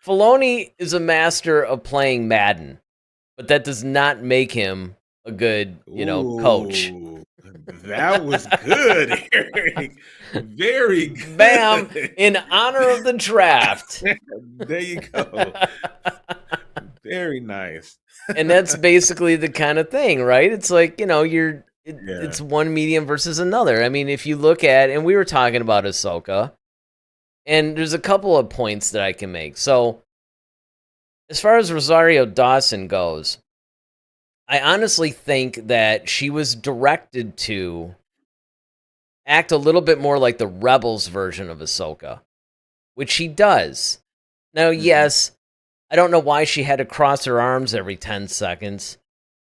Filoni is a master of playing Madden, but that does not make him a good, coach. That was good, Eric. Very good. Bam! In honor of the draft. There you go. Very nice. And that's basically the kind of thing, right? It's like, it's one medium versus another. I mean, if you look at, and we were talking about Ahsoka, and there's a couple of points that I can make. So, as far as Rosario Dawson goes, I honestly think that she was directed to act a little bit more like the Rebels version of Ahsoka, which she does. Now, yes, I don't know why she had to cross her arms every 10 seconds.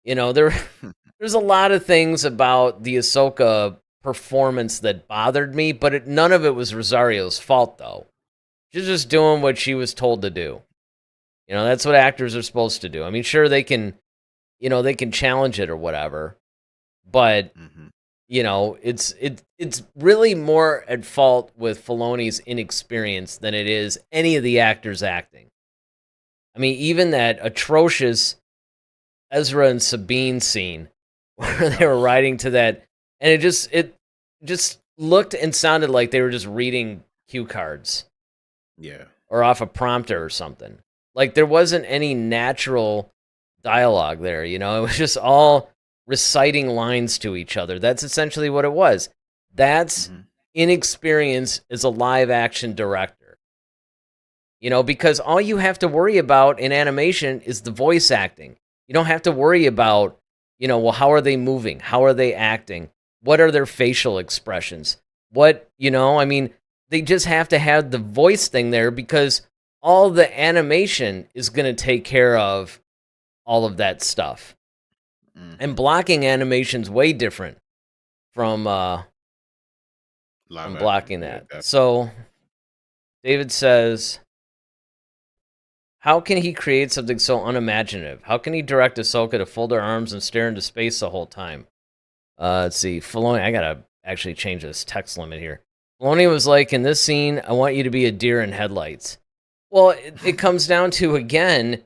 There's a lot of things about the Ahsoka performance that bothered me, but none of it was Rosario's fault, though. She's just doing what she was told to do. You know, that's what actors are supposed to do. I mean, sure, they can, they can challenge it or whatever, but it's really more at fault with Filoni's inexperience than it is any of the actors acting. I mean, even that atrocious Ezra and Sabine scene where they were riding to that, and it just looked and sounded like they were just reading cue cards. Yeah. Or off a prompter or something. Like there wasn't any natural dialogue there, It was just all reciting lines to each other. That's essentially what it was. That's inexperience as a live action director. Because all you have to worry about in animation is the voice acting. You don't have to worry about, well, how are they moving? How are they acting? What are their facial expressions? What, they just have to have the voice thing there because all the animation is going to take care of all of that stuff. And blocking animation's way different from blocking that. Yeah, so David says, how can he create something so unimaginative? How can he direct Ahsoka to fold her arms and stare into space the whole time? Let's see. Filoni, I got to actually change this text limit here. Filoni was like, in this scene, I want you to be a deer in headlights. Well, it comes down to, again,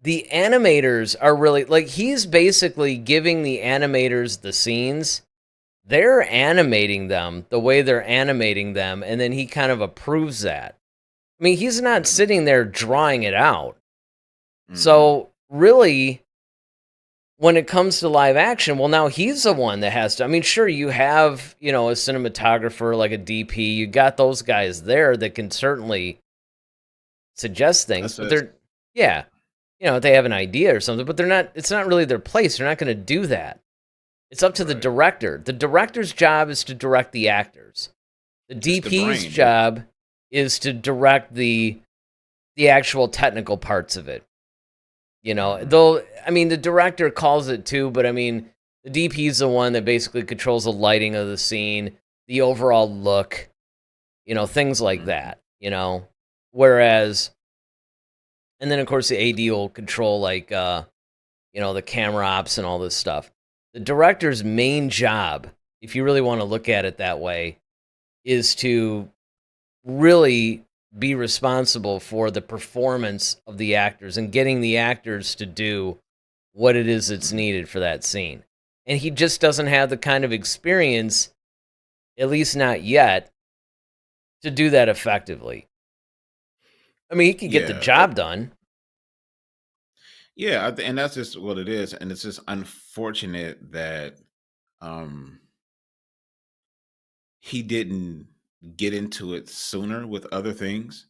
the animators are really, like, he's basically giving the animators the scenes. They're animating them the way they're animating them, and then he kind of approves that. I mean, he's not sitting there drawing it out. So, really, when it comes to live action, well, now he's the one that has to. I mean, sure, you have, a cinematographer like a DP. You got those guys there that can certainly suggest things, but they're, they have an idea or something, but it's not really their place. They're not going to do that. It's up to the director. The director's job is to direct the actors. The DP's job is to direct the actual technical parts of it. Though, I mean, the director calls it too, but I mean, the DP is the one that basically controls the lighting of the scene, the overall look, things like that, Whereas, and then of course the AD will control like, the camera ops and all this stuff. The director's main job, if you really want to look at it that way, is to really be responsible for the performance of the actors and getting the actors to do what it is that's needed for that scene. And he just doesn't have the kind of experience, at least not yet, to do that effectively. I mean, he can get the job done. Yeah, and that's just what it is. And it's just unfortunate that he didn't get into it sooner with other things.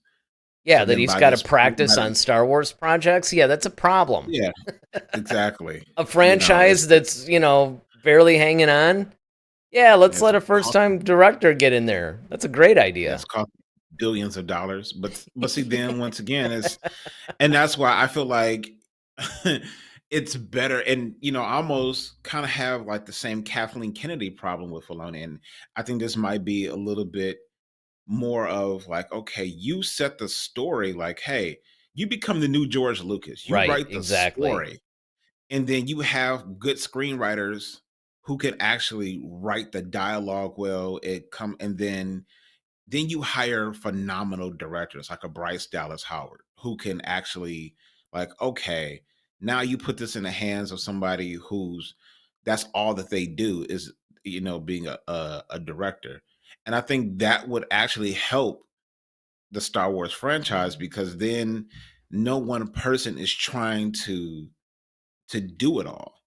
Yeah, so that he's got to practice on Star Wars projects. Yeah, that's a problem. Yeah, exactly. A franchise that's, barely hanging on. Yeah, let's let a first-time director get in there. That's a great idea. It's cost billions of dollars. But see, then once again, and that's why I feel like it's better. And, I almost kind of have like the same Kathleen Kennedy problem with Filoni. And I think this might be a little bit more of like, okay, you set the story, like, hey, you become the new George Lucas. You write the story. And then you have good screenwriters who can actually write the dialogue well. And then you hire phenomenal directors like a Bryce Dallas Howard who can actually like, okay, now you put this in the hands of somebody that's all that they do is, being a director. And I think that would actually help the Star Wars franchise because then no one person is trying to do it all.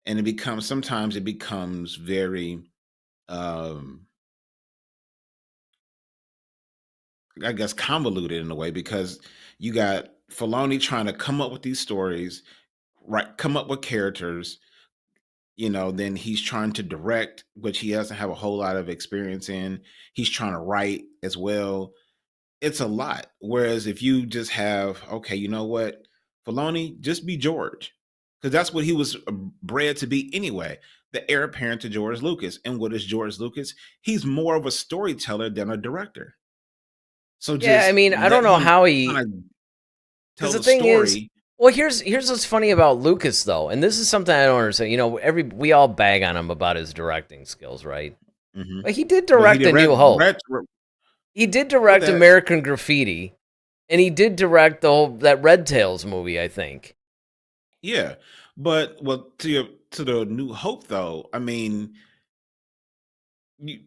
And sometimes it becomes very, I guess, convoluted in a way because you got Filoni trying to come up with these stories, come up with characters, then he's trying to direct, which he doesn't have a whole lot of experience in. He's trying to write as well. It's a lot. Whereas if you just have, okay, you know what, Filoni, just be George. Because that's what he was bred to be anyway. the heir apparent to George Lucas. And what is George Lucas? He's more of a storyteller than a director. So Yeah, I just mean, I don't let know him how kind he. of tell Because the the thing is, story. well, here's what's funny about Lucas though, and this is something I don't understand. You know, we all bag on him about his directing skills, right? Hmm. But he did But he direct did A New Hope. He did well direct that American Graffiti, and he did direct that Red Tails movie, I think. yeah. But well to the New Hope though, I mean, you,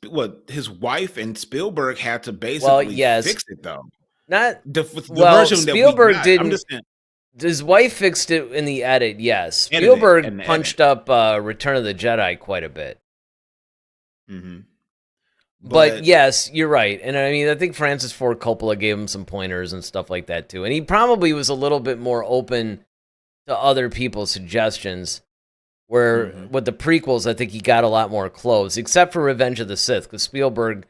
what his wife and Spielberg had to Well, basically yes, fix it though. not The well. version that we Spielberg got, I'm didn't. just saying, His wife fixed it in the edit. Yes, edit it Spielberg and the edit. punched up Return of the Jedi quite a bit. Hmm. But But yes, you're right. And I mean, I think Francis Ford Coppola gave him some pointers and stuff like that too. And he probably was a little bit more open to other people's suggestions. Where hmm with the prequels, I think he got a lot more close, except for Revenge of the Sith, because Spielberg,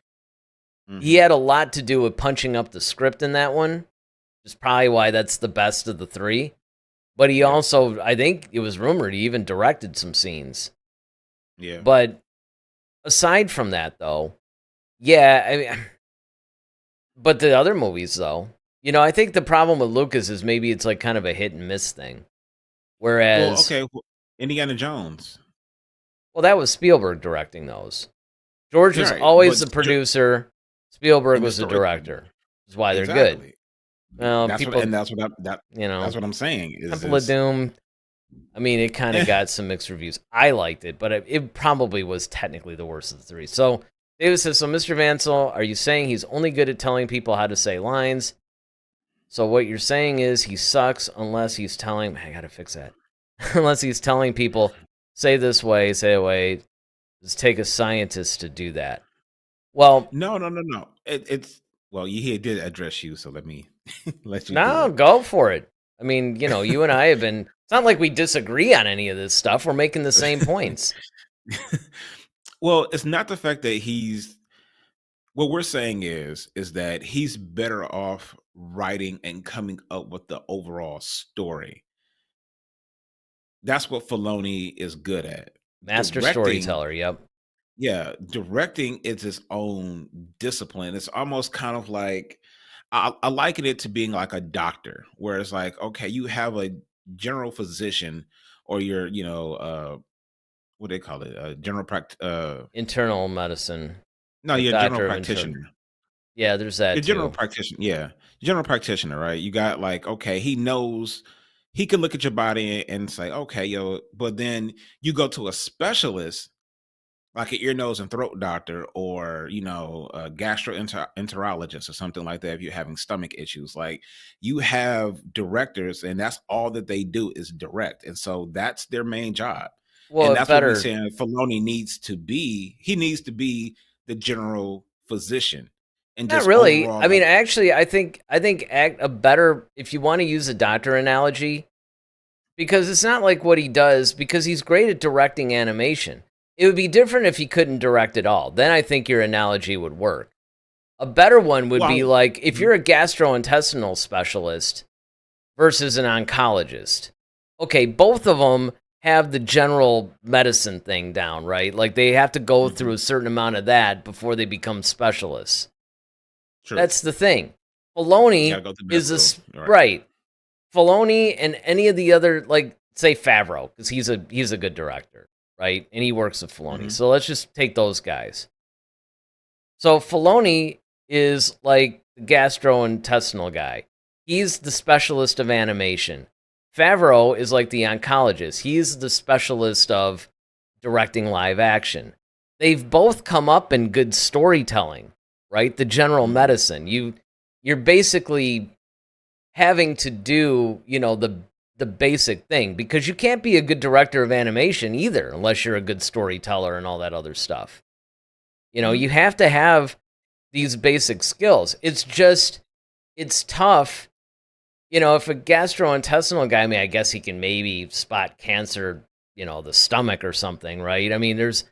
he hmm had a lot to do with punching up the script in that one. Which is probably why that's the best of the three. But he yeah, also, I think it was rumored, he even directed some scenes. yeah. But aside from that, though, yeah, I mean, but the other movies, though, you know, I think the problem with Lucas is maybe it's like kind of a hit and miss thing. Well, Whereas, okay, Indiana Jones. well, that was Spielberg directing those. George You're was right, always but the producer. Spielberg in the was the storytelling, director. That's why they're good. exactly. Well, That's what, people, and you know, that's what I'm saying. Temple of Doom. I mean, it kind of Eh, got some mixed reviews. I liked it, but it probably was technically the worst of the three. So David says, so Mr. Vansel, are you saying he's only good at telling people how to say lines? So what you're saying is he sucks unless he's telling, I gotta fix that. Unless he's telling people, say this way, say away. Just take a scientist to do that. Well, no. It's well, he did address you, so let me let you do no, it. go for it. I mean, you know, you and I have been, it's not like we disagree on any of this stuff. We're making the same points. Well, it's not the fact that he's what we're saying is that he's better off writing and coming up with the overall story. That's what Filoni is good at. Master Directing, storyteller, yep. yeah, directing is its own discipline. It's almost kind of like I liken it to being like a doctor, where it's like, okay, you have a general physician or your, what do they call it? General Internal medicine, no, like your general doctor of practitioner. yeah, there's Your that general too. practitioner, yeah. General practitioner, right? You got like, okay, he knows he can look at your body and say, okay, yo, but then you go to a specialist like an ear, nose, and throat doctor, or a gastroenterologist or something like that. If you're having stomach issues, like you have directors, and that's all that they do is direct, and so that's their main job, Well, and it that's what we better saying. Filoni needs to be. He needs to be the general physician, and not just really. overall, I mean, like, actually, I think a better if you want to use a doctor analogy, because it's not like what he does because he's great at directing animation. It would be different if he couldn't direct at all. Then I think your analogy would work. A better one would be well, like if mhm, you're a gastrointestinal specialist versus an oncologist. Okay, both of them have the general medicine thing down, right? Like they have to go through mhm, a certain amount of that before they become specialists. true. That's the thing. You got to Filoni go to med is school, all right? right. Filoni and any of the other, like say Favreau, because he's a good director, right? And he works with Filoni. Hmm. So let's just take those guys. So Filoni is like the gastrointestinal guy. He's the specialist of animation. Favreau is like the oncologist. He's the specialist of directing live action. They've both come up in good storytelling, right? The general Hmm. medicine. You're basically having to do, the basic thing because you can't be a good director of animation either unless you're a good storyteller and all that other stuff. You have to have these basic skills. It's tough. If a gastrointestinal guy, I mean, I guess he can maybe spot cancer, the stomach or something, right? I mean, there's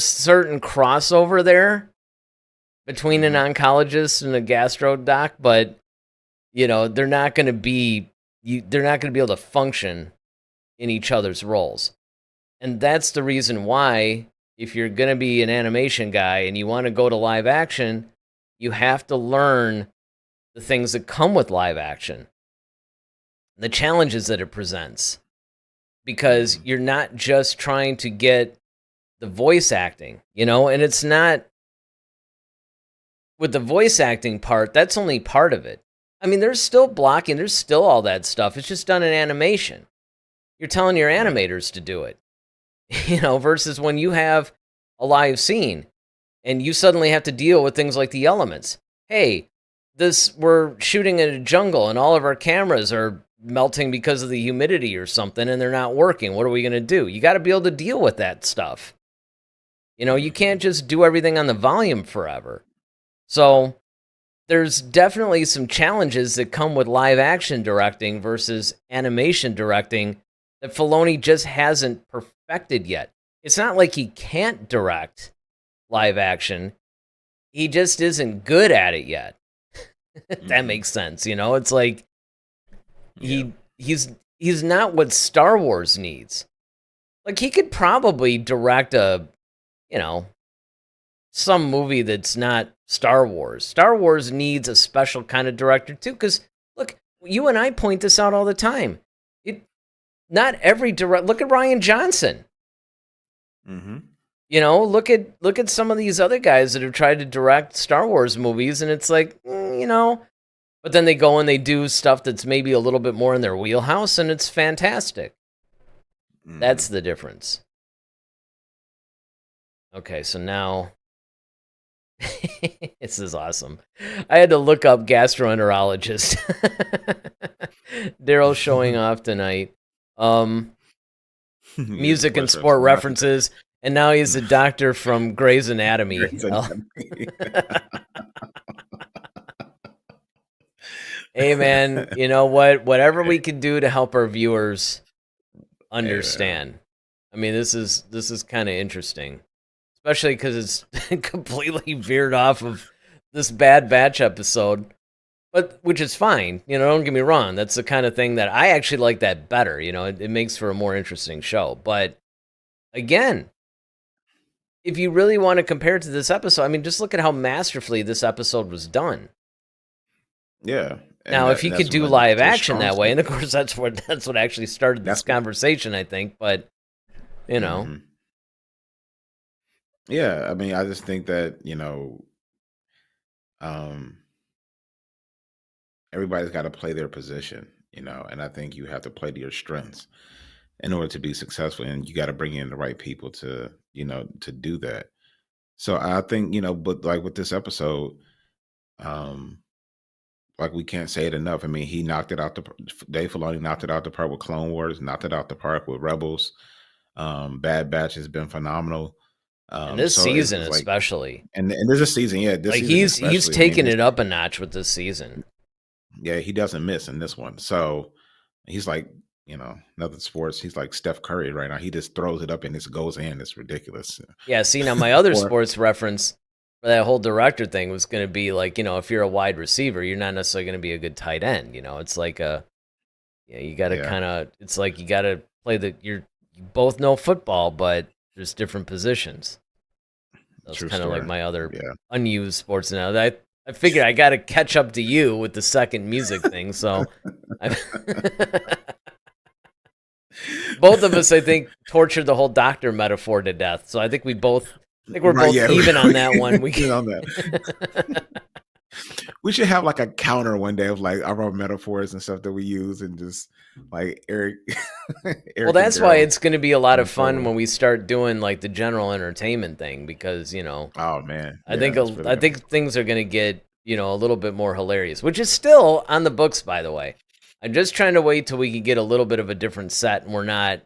certain crossover there between an Hmm. oncologist and a gastro doc, but they're not going to be they're not going to be able to function in each other's roles. And that's the reason why, if you're going to be an animation guy and you want to go to live action, you have to learn the things that come with live action, the challenges that it presents, because you're not just trying to get the voice acting, and it's not, with the voice acting part, that's only part of it. I mean, there's still blocking, there's still all that stuff. It's just done in animation. You're telling your animators to do it, versus when you have a live scene and you suddenly have to deal with things like the elements. Hey, we're shooting in a jungle and all of our cameras are melting because of the humidity or something and they're not working. What are we going to do? You got to be able to deal with that stuff. You can't just do everything on the volume forever. So there's definitely some challenges that come with live action directing versus animation directing that Filoni just hasn't perfected yet. It's not like he can't direct live action. He just isn't good at it yet. That makes sense, It's like he's not what Star Wars needs. Like, he could probably direct some movie that's not Star Wars. Star Wars needs a special kind of director too, because look, you and I point this out all the time. Not every look at Rian Johnson. Mm-hmm. Look at some of these other guys that have tried to direct Star Wars movies, and it's like, but then they go and they do stuff that's maybe a little bit more in their wheelhouse, and it's fantastic. Mm-hmm. That's the difference. Okay, so now this is awesome. I had to look up gastroenterologist. Daryl showing off tonight. Music and sport references, and now he's a doctor from Grey's Anatomy. Hey man, you know what? Whatever we can do to help our viewers understand. I mean, this is kind of interesting, especially because it's completely veered off of this Bad Batch episode. But which is fine, don't get me wrong. That's the kind of thing that I actually like that better. It makes for a more interesting show. But again, if you really want to compare it to this episode, I mean, just look at how masterfully this episode was done. Yeah. Now, if you could do live action that way, and of course that's what actually started this conversation, I think. But Mm-hmm. Yeah, I mean, I just think that everybody's got to play their position, and I think you have to play to your strengths in order to be successful, and you got to bring in the right people to to do that. So I think but like with this episode, like we can't say it enough. I mean, he knocked it out Dave Filoni knocked it out the park with Clone Wars, knocked it out the park with Rebels. Bad Batch has been phenomenal. And this season, especially, and there's a season, he's taken it up a notch with this season. Yeah, he doesn't miss in this one. So he's like, another sports. He's like Steph Curry right now. He just throws it up and it goes in. It's ridiculous. Yeah. See, now my other sports reference for that whole director thing was going to be like, if you're a wide receiver, you're not necessarily going to be a good tight end. It's like you got to kind of. It's like you got to play you both know football, but there's different positions. That's kind of like my other unused sports now. I figured I got to catch up to you with the second music thing. So both of us, I think, tortured the whole doctor metaphor to death. So I think we're both even on that one. We can on that. We should have like a counter one day of like our metaphors and stuff that we use, and just like Eric. Well, that's why it's going to be a lot of fun when we start doing like the general entertainment thing, because oh man, I think things are going to get a little bit more hilarious, which is still on the books, by the way. I'm just trying to wait till we can get a little bit of a different set, and we're not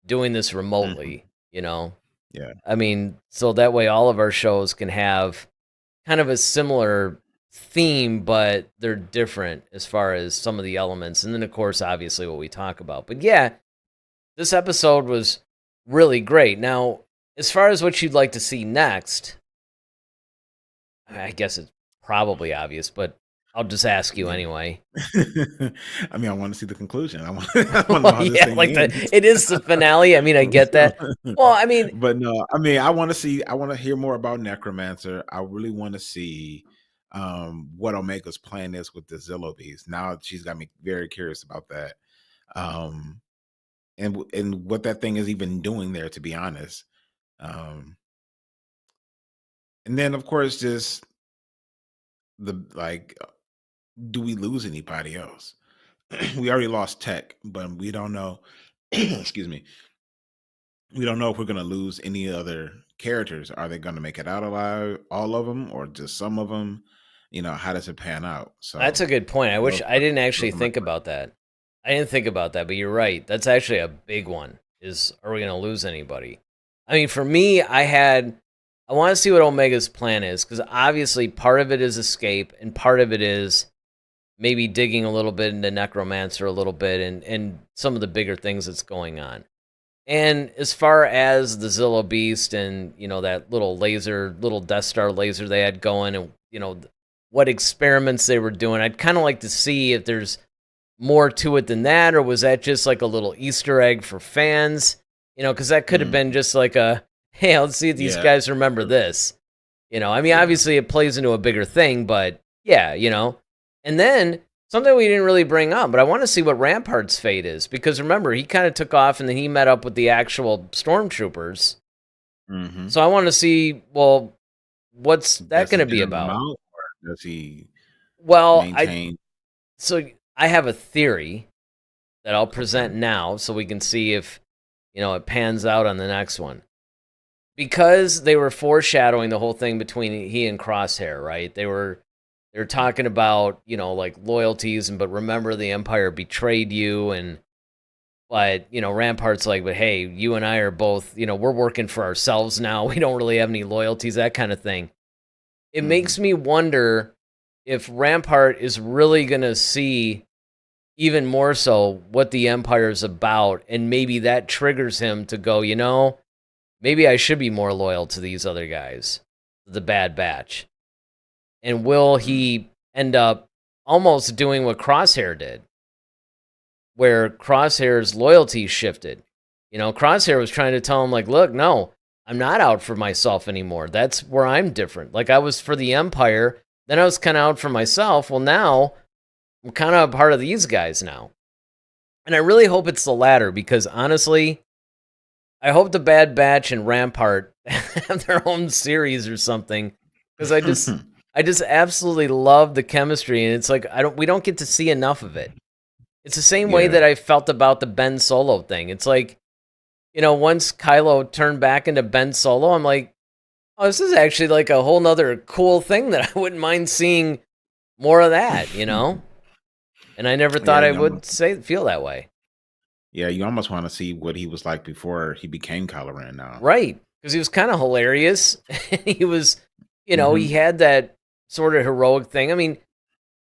doing this remotely. Yeah. I mean, so that way all of our shows can have kind of a similar theme, but they're different as far as some of the elements, and then of course obviously what we talk about. But yeah, this episode was really great. Now, as far as what you'd like to see next, I guess it's probably obvious, but I'll just ask you Yeah. anyway. I mean, I want to see the conclusion. I want to know how this Yeah, thing like ends. it is the finale. I mean, I get that. Well, I mean, But no, I mean, I want to hear more about Necromancer. I really want to see what Omega's plan is with the Zillow Beast. Now she's got me very curious about that. Um and what that thing is even doing there, to be honest. Um and then of course just the like do we lose anybody else? We already lost Tech, but we don't know excuse me. We don't know if we're going to lose any other characters. Are they going to make it out alive, all of them, or just some of them? How does it pan out? that's So a good point. I wish those I didn't those actually are my think about that. I didn't think about that, but you're right. That's actually a big one. Is are we going to lose anybody? I mean, for me, I want to see what Omega's plan is because obviously part of it is escape and part of it is maybe digging a little bit into Necromancer a little bit and some of the bigger things that's going on. And as far as the Zillow Beast and, that little Death Star laser they had going and, what experiments they were doing, I'd kind of like to see if there's more to it than that, or was that just like a little Easter egg for fans? Because that could have been just like hey, let's see if these Yeah. guys remember this. I mean, Yeah. obviously it plays into a bigger thing, but yeah, And then something we didn't really bring up, but I want to see what Rampart's fate is because remember he kind of took off and then he met up with the actual stormtroopers. Mhm. So I want to see, well, what's that Does he going to be get them about? out, or does he Well, maintain? I have a theory that I'll present Okay. now, so we can see if it pans out on the next one. Because they were foreshadowing the whole thing between he and Crosshair, right? They're talking about, like loyalties but remember the Empire betrayed you but, Rampart's like, but hey, you and I are both, we're working for ourselves now. We don't really have any loyalties, that kind of thing. It makes me wonder if Rampart is really going to see even more so what the Empire is about, and maybe that triggers him to go, maybe I should be more loyal to these other guys, the Bad Batch. And will he end up almost doing what Crosshair did, where Crosshair's loyalty shifted? Crosshair was trying to tell him, like, look, no, I'm not out for myself anymore. That's where I'm different. Like, I was for the Empire, then I was kind of out for myself. Well, now I'm kind of a part of these guys now. And I really hope it's the latter because, honestly, I hope the Bad Batch and Rampart have their own series or something because I just absolutely love the chemistry, and it's like we don't get to see enough of it. It's the same way that I felt about the Ben Solo thing. It's like, once Kylo turned back into Ben Solo, I'm like, oh, this is actually like a whole nother cool thing that I wouldn't mind seeing more of that, And I never thought I would feel that way. Yeah, you almost want to see what he was like before he became Kylo Ren now. Right, because he was kind of hilarious. He was, he had that sort of heroic thing. I mean,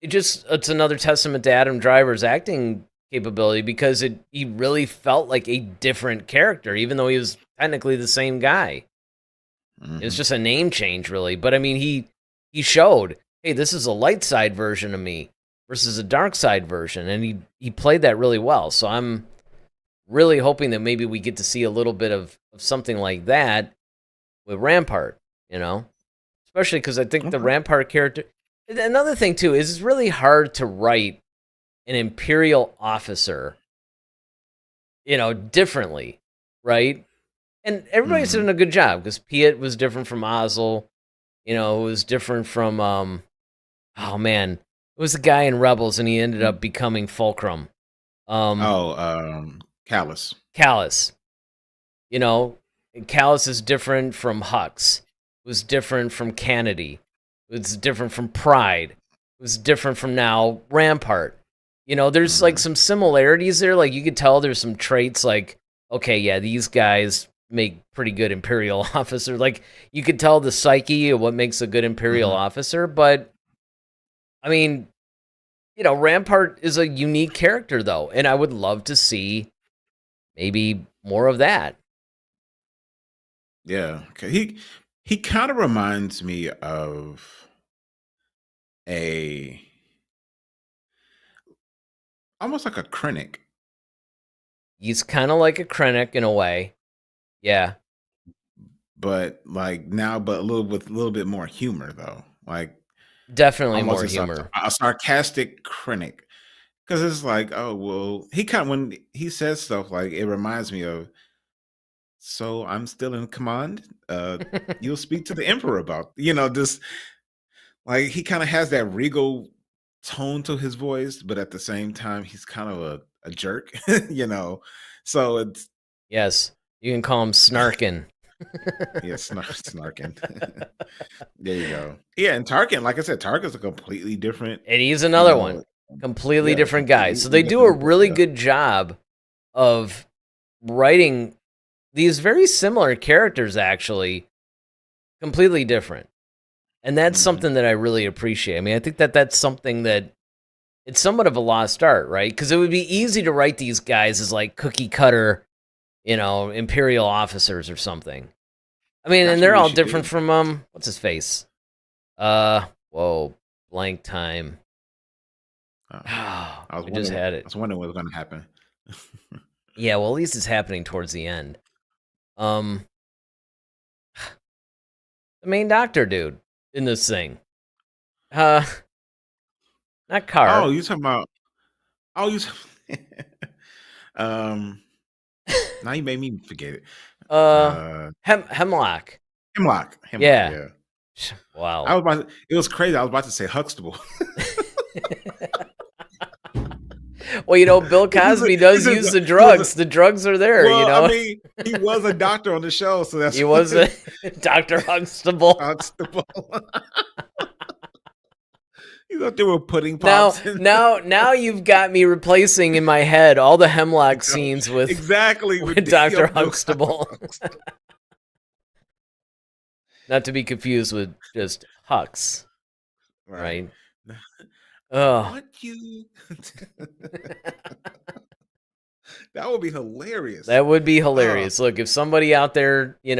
it's another testament to Adam Driver's acting capability because he really felt like a different character, even though he was technically the same guy. It was just a name change, really. But I mean, he showed, hey, this is a light side version of me versus a dark side version, and he played that really well. So I'm really hoping that maybe we get to see a little bit of something like that with Rampart, especially because I think the Rampart character. Another thing too is it's really hard to write an Imperial officer, differently, right? And everybody's doing a good job because Piet was different from Ozzel, it was different from oh man, it was the guy in Rebels, and he ended up becoming Fulcrum. Kallus. Kallus. Kallus is different from Hux. It was different from Kennedy. It was different from Pride. It was different from now Rampart. There's like some similarities there. Like you could tell there's some traits like, okay, yeah, these guys make pretty good Imperial officer. Like you could tell the psyche of what makes a good Imperial officer. But I mean, Rampart is a unique character though, and I would love to see maybe more of that. Yeah, he kind of reminds me of a almost like a Krennic. He's kind of like a Krennic in a way. Yeah. But like now, but a little bit more humor though. Like Definitely almost more humor. a sarcastic Krennic. Because it's like, oh well, he kind of when he says stuff like it reminds me of. So I'm still in command. You'll speak to the emperor about this. Like he kind of has that regal tone to his voice, but at the same time, he's kind of a jerk. So it's Yes, you can call him Snarkin. yeah, snarking. There you go. Yeah, and Tarkin, like I said, Tarkin's a completely different. And he's another one. Completely yeah, different guy. So they do a different, really yeah. good job of writing these very similar characters, actually, completely different. And that's Mhm. something that I really appreciate. I mean, I think that that's something that it's somewhat of a lost art, right? Because it would be easy to write these guys as like cookie cutter, Imperial officers or something. I mean, That's and what they're we all should different do. from what's his face? Whoa, blank time. I was I just wondering. had I it. was wondering what was going to happen. Yeah, well, at least it's happening towards the end. The main doctor dude in this thing. Not Oh, Carr. you talking about? Oh, you. um. Now you made me forget it. Hemlock. Hemlock. Yeah. Yeah. Wow. I was about to, it was crazy. I was about to say Huxtable. Well, Bill Cosby does use the drugs. The drugs are there, Well, I mean, he was a doctor on the show, so that's he was a Dr. Huxtable. Huxtable. You thought they were pudding pops. Now you've got me replacing in my head all the Hemlock scenes with exactly with Dr. Huxtable. Not to be confused with just Hux, right? Oh, What you? That would be hilarious. that would be hilarious. Look, if somebody out there, in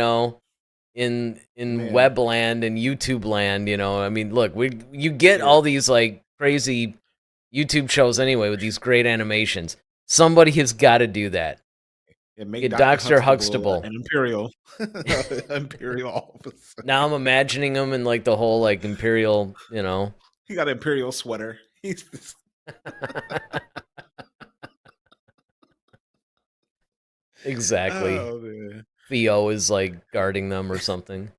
Man. Webland and YouTube land, I mean, look, you get all these like crazy YouTube shows anyway with these great animations. Somebody has got to do that. Get Dr. Huxtable, an imperial officer. Now I'm imagining him in like the whole like imperial, He got an imperial sweater. He's exactly. Oh, man. Theo is like guarding them or something.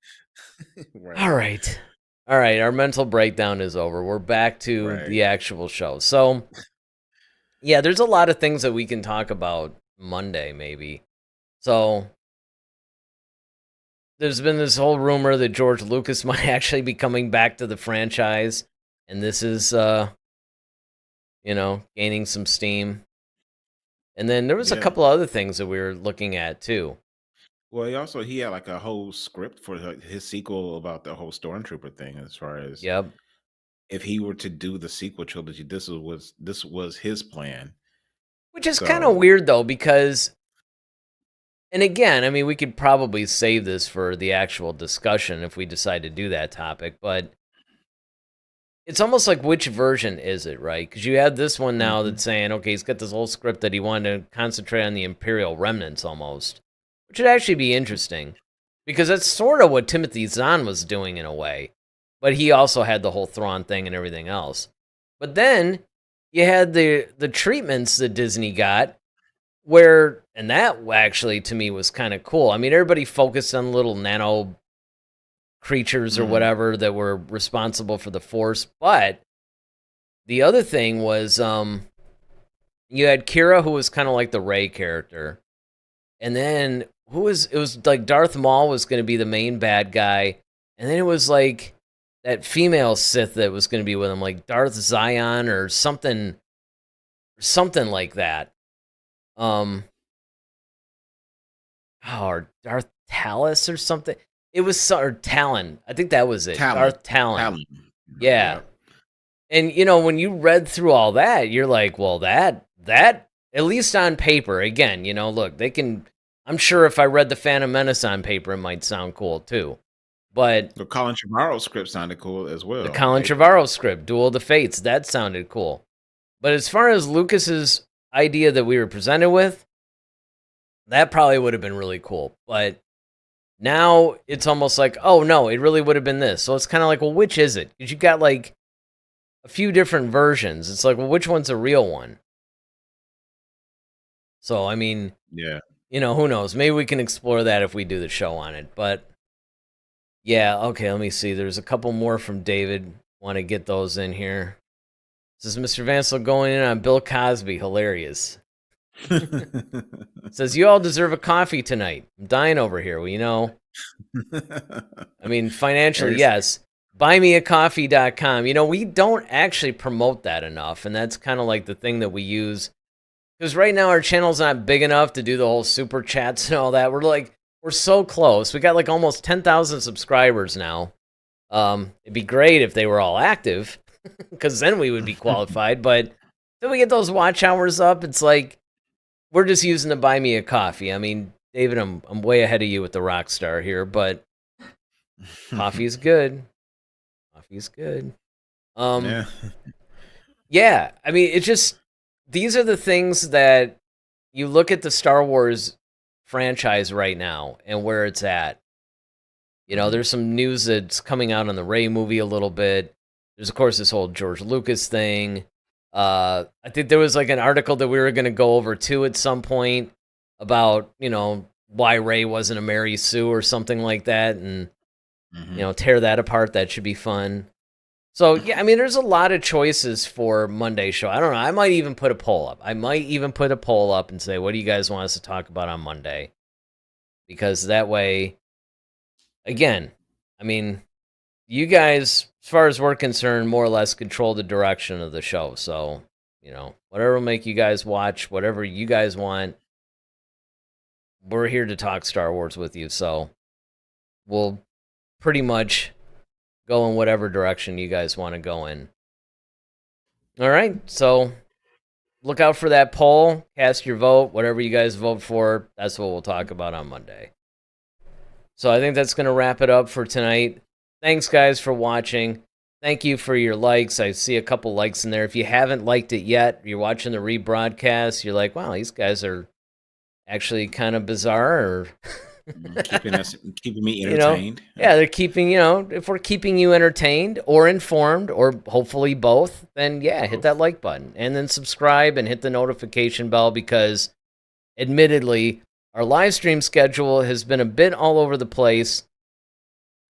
Right. All right. Our mental breakdown is over. We're back to the actual show. So, yeah, there's a lot of things that we can talk about Monday, maybe. So, there's been this whole rumor that George Lucas might actually be coming back to the franchise, and this is, gaining some steam. And then there was a couple other things that we were looking at too. Well, he had like a whole script for his sequel about the whole Stormtrooper thing, as far as if he were to do the sequel trilogy, this was his plan. Which is kind of weird though, because, and again, I mean, we could probably save this for the actual discussion if we decide to do that topic, but it's almost like, which version is it, right? Because you have this one now that's saying, okay, he's got this whole script that he wanted to concentrate on the Imperial remnants almost, which would actually be interesting, because that's sort of what Timothy Zahn was doing in a way, but he also had the whole Thrawn thing and everything else. But then you had the treatments that Disney got, and that actually to me was kind of cool. I mean, everybody focused on little nano creatures or whatever that were responsible for the Force, but the other thing was you had Kira, who was kind of like the Rey character, and then it was like Darth Maul was going to be the main bad guy, and then it was like that female Sith that was going to be with him, like Darth Zion or something like that. Or Darth Talus or something. It was or Talon. I think that was it. Darth Talon. Yeah. And when you read through all that, you're like, well, that at least on paper, again, look, they can. I'm sure if I read the Phantom Menace on paper, it might sound cool too. But the Colin Trevorrow script sounded cool as well. The Colin Trevorrow script, Duel of the Fates, that sounded cool. But as far as Lucas's idea that we were presented with, that probably would have been really cool. But now it's almost like, oh no, it really would have been this. So it's kind of like, well, which is it? Because you got like a few different versions. It's like, well, which one's a real one? So, I mean, yeah, who knows? Maybe we can explore that if we do the show on it. But yeah, okay, let me see. There's a couple more from David. Want to get those in here. This is Mr. Vansel going in on Bill Cosby. Hilarious. Says, you all deserve a coffee tonight. I'm dying over here. Well, I mean, financially, yes. Buymeacoffee.com. We don't actually promote that enough, and that's kind of like the thing that we use. Because right now our channel's not big enough to do the whole super chats and all that. We're so close. We got like almost 10,000 subscribers now. It'd be great if they were all active, because then we would be qualified. But then we get those watch hours up. It's like we're just using to buy me a coffee. I mean, David, I'm way ahead of you with the rock star here, but coffee's good. Coffee's good. Yeah. I mean, it's just, these are the things that you look at the Star Wars franchise right now and where it's at. There's some news that's coming out on the Rey movie a little bit. There's, of course, this whole George Lucas thing. I think there was like an article that we were going to go over too at some point about, why Rey wasn't a Mary Sue or something like that, and tear that apart. That should be fun. So yeah, I mean, there's a lot of choices for Monday's show. I don't know. I might even put a poll up. And say, what do you guys want us to talk about on Monday? Because that way, again, I mean, you guys, as far as we're concerned, more or less control the direction of the show. So, whatever will make you guys watch, whatever you guys want, we're here to talk Star Wars with you. So we'll pretty much go in whatever direction you guys want to go in. All right, so look out for that poll. Cast your vote. Whatever you guys vote for, that's what we'll talk about on Monday. So I think that's going to wrap it up for tonight. Thanks, guys, for watching. Thank you for your likes. I see a couple likes in there. If you haven't liked it yet, you're watching the rebroadcast, you're like, wow, these guys are actually kind of bizarre, or keeping me entertained. Yeah, they're keeping, if we're keeping you entertained or informed, or hopefully both, then yeah, hit that like button and then subscribe and hit the notification bell, because admittedly, our live stream schedule has been a bit all over the place.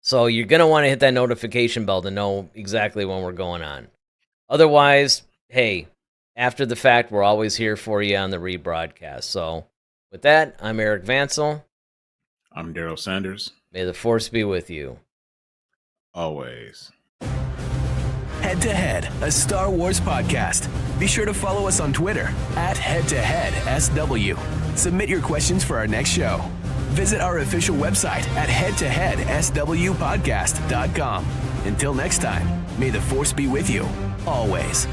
So you're going to want to hit that notification bell to know exactly when we're going on. Otherwise, hey, after the fact, we're always here for you on the rebroadcast. So with that, I'm Eric Vansel. I'm Daryl Sanders. May the Force be with you. Always. Head to Head, a Star Wars podcast. Be sure to follow us on Twitter @HeadToHeadSW. Submit your questions for our next show. Visit our official website at headtoheadswpodcast.com. Until next time, may the Force be with you, always.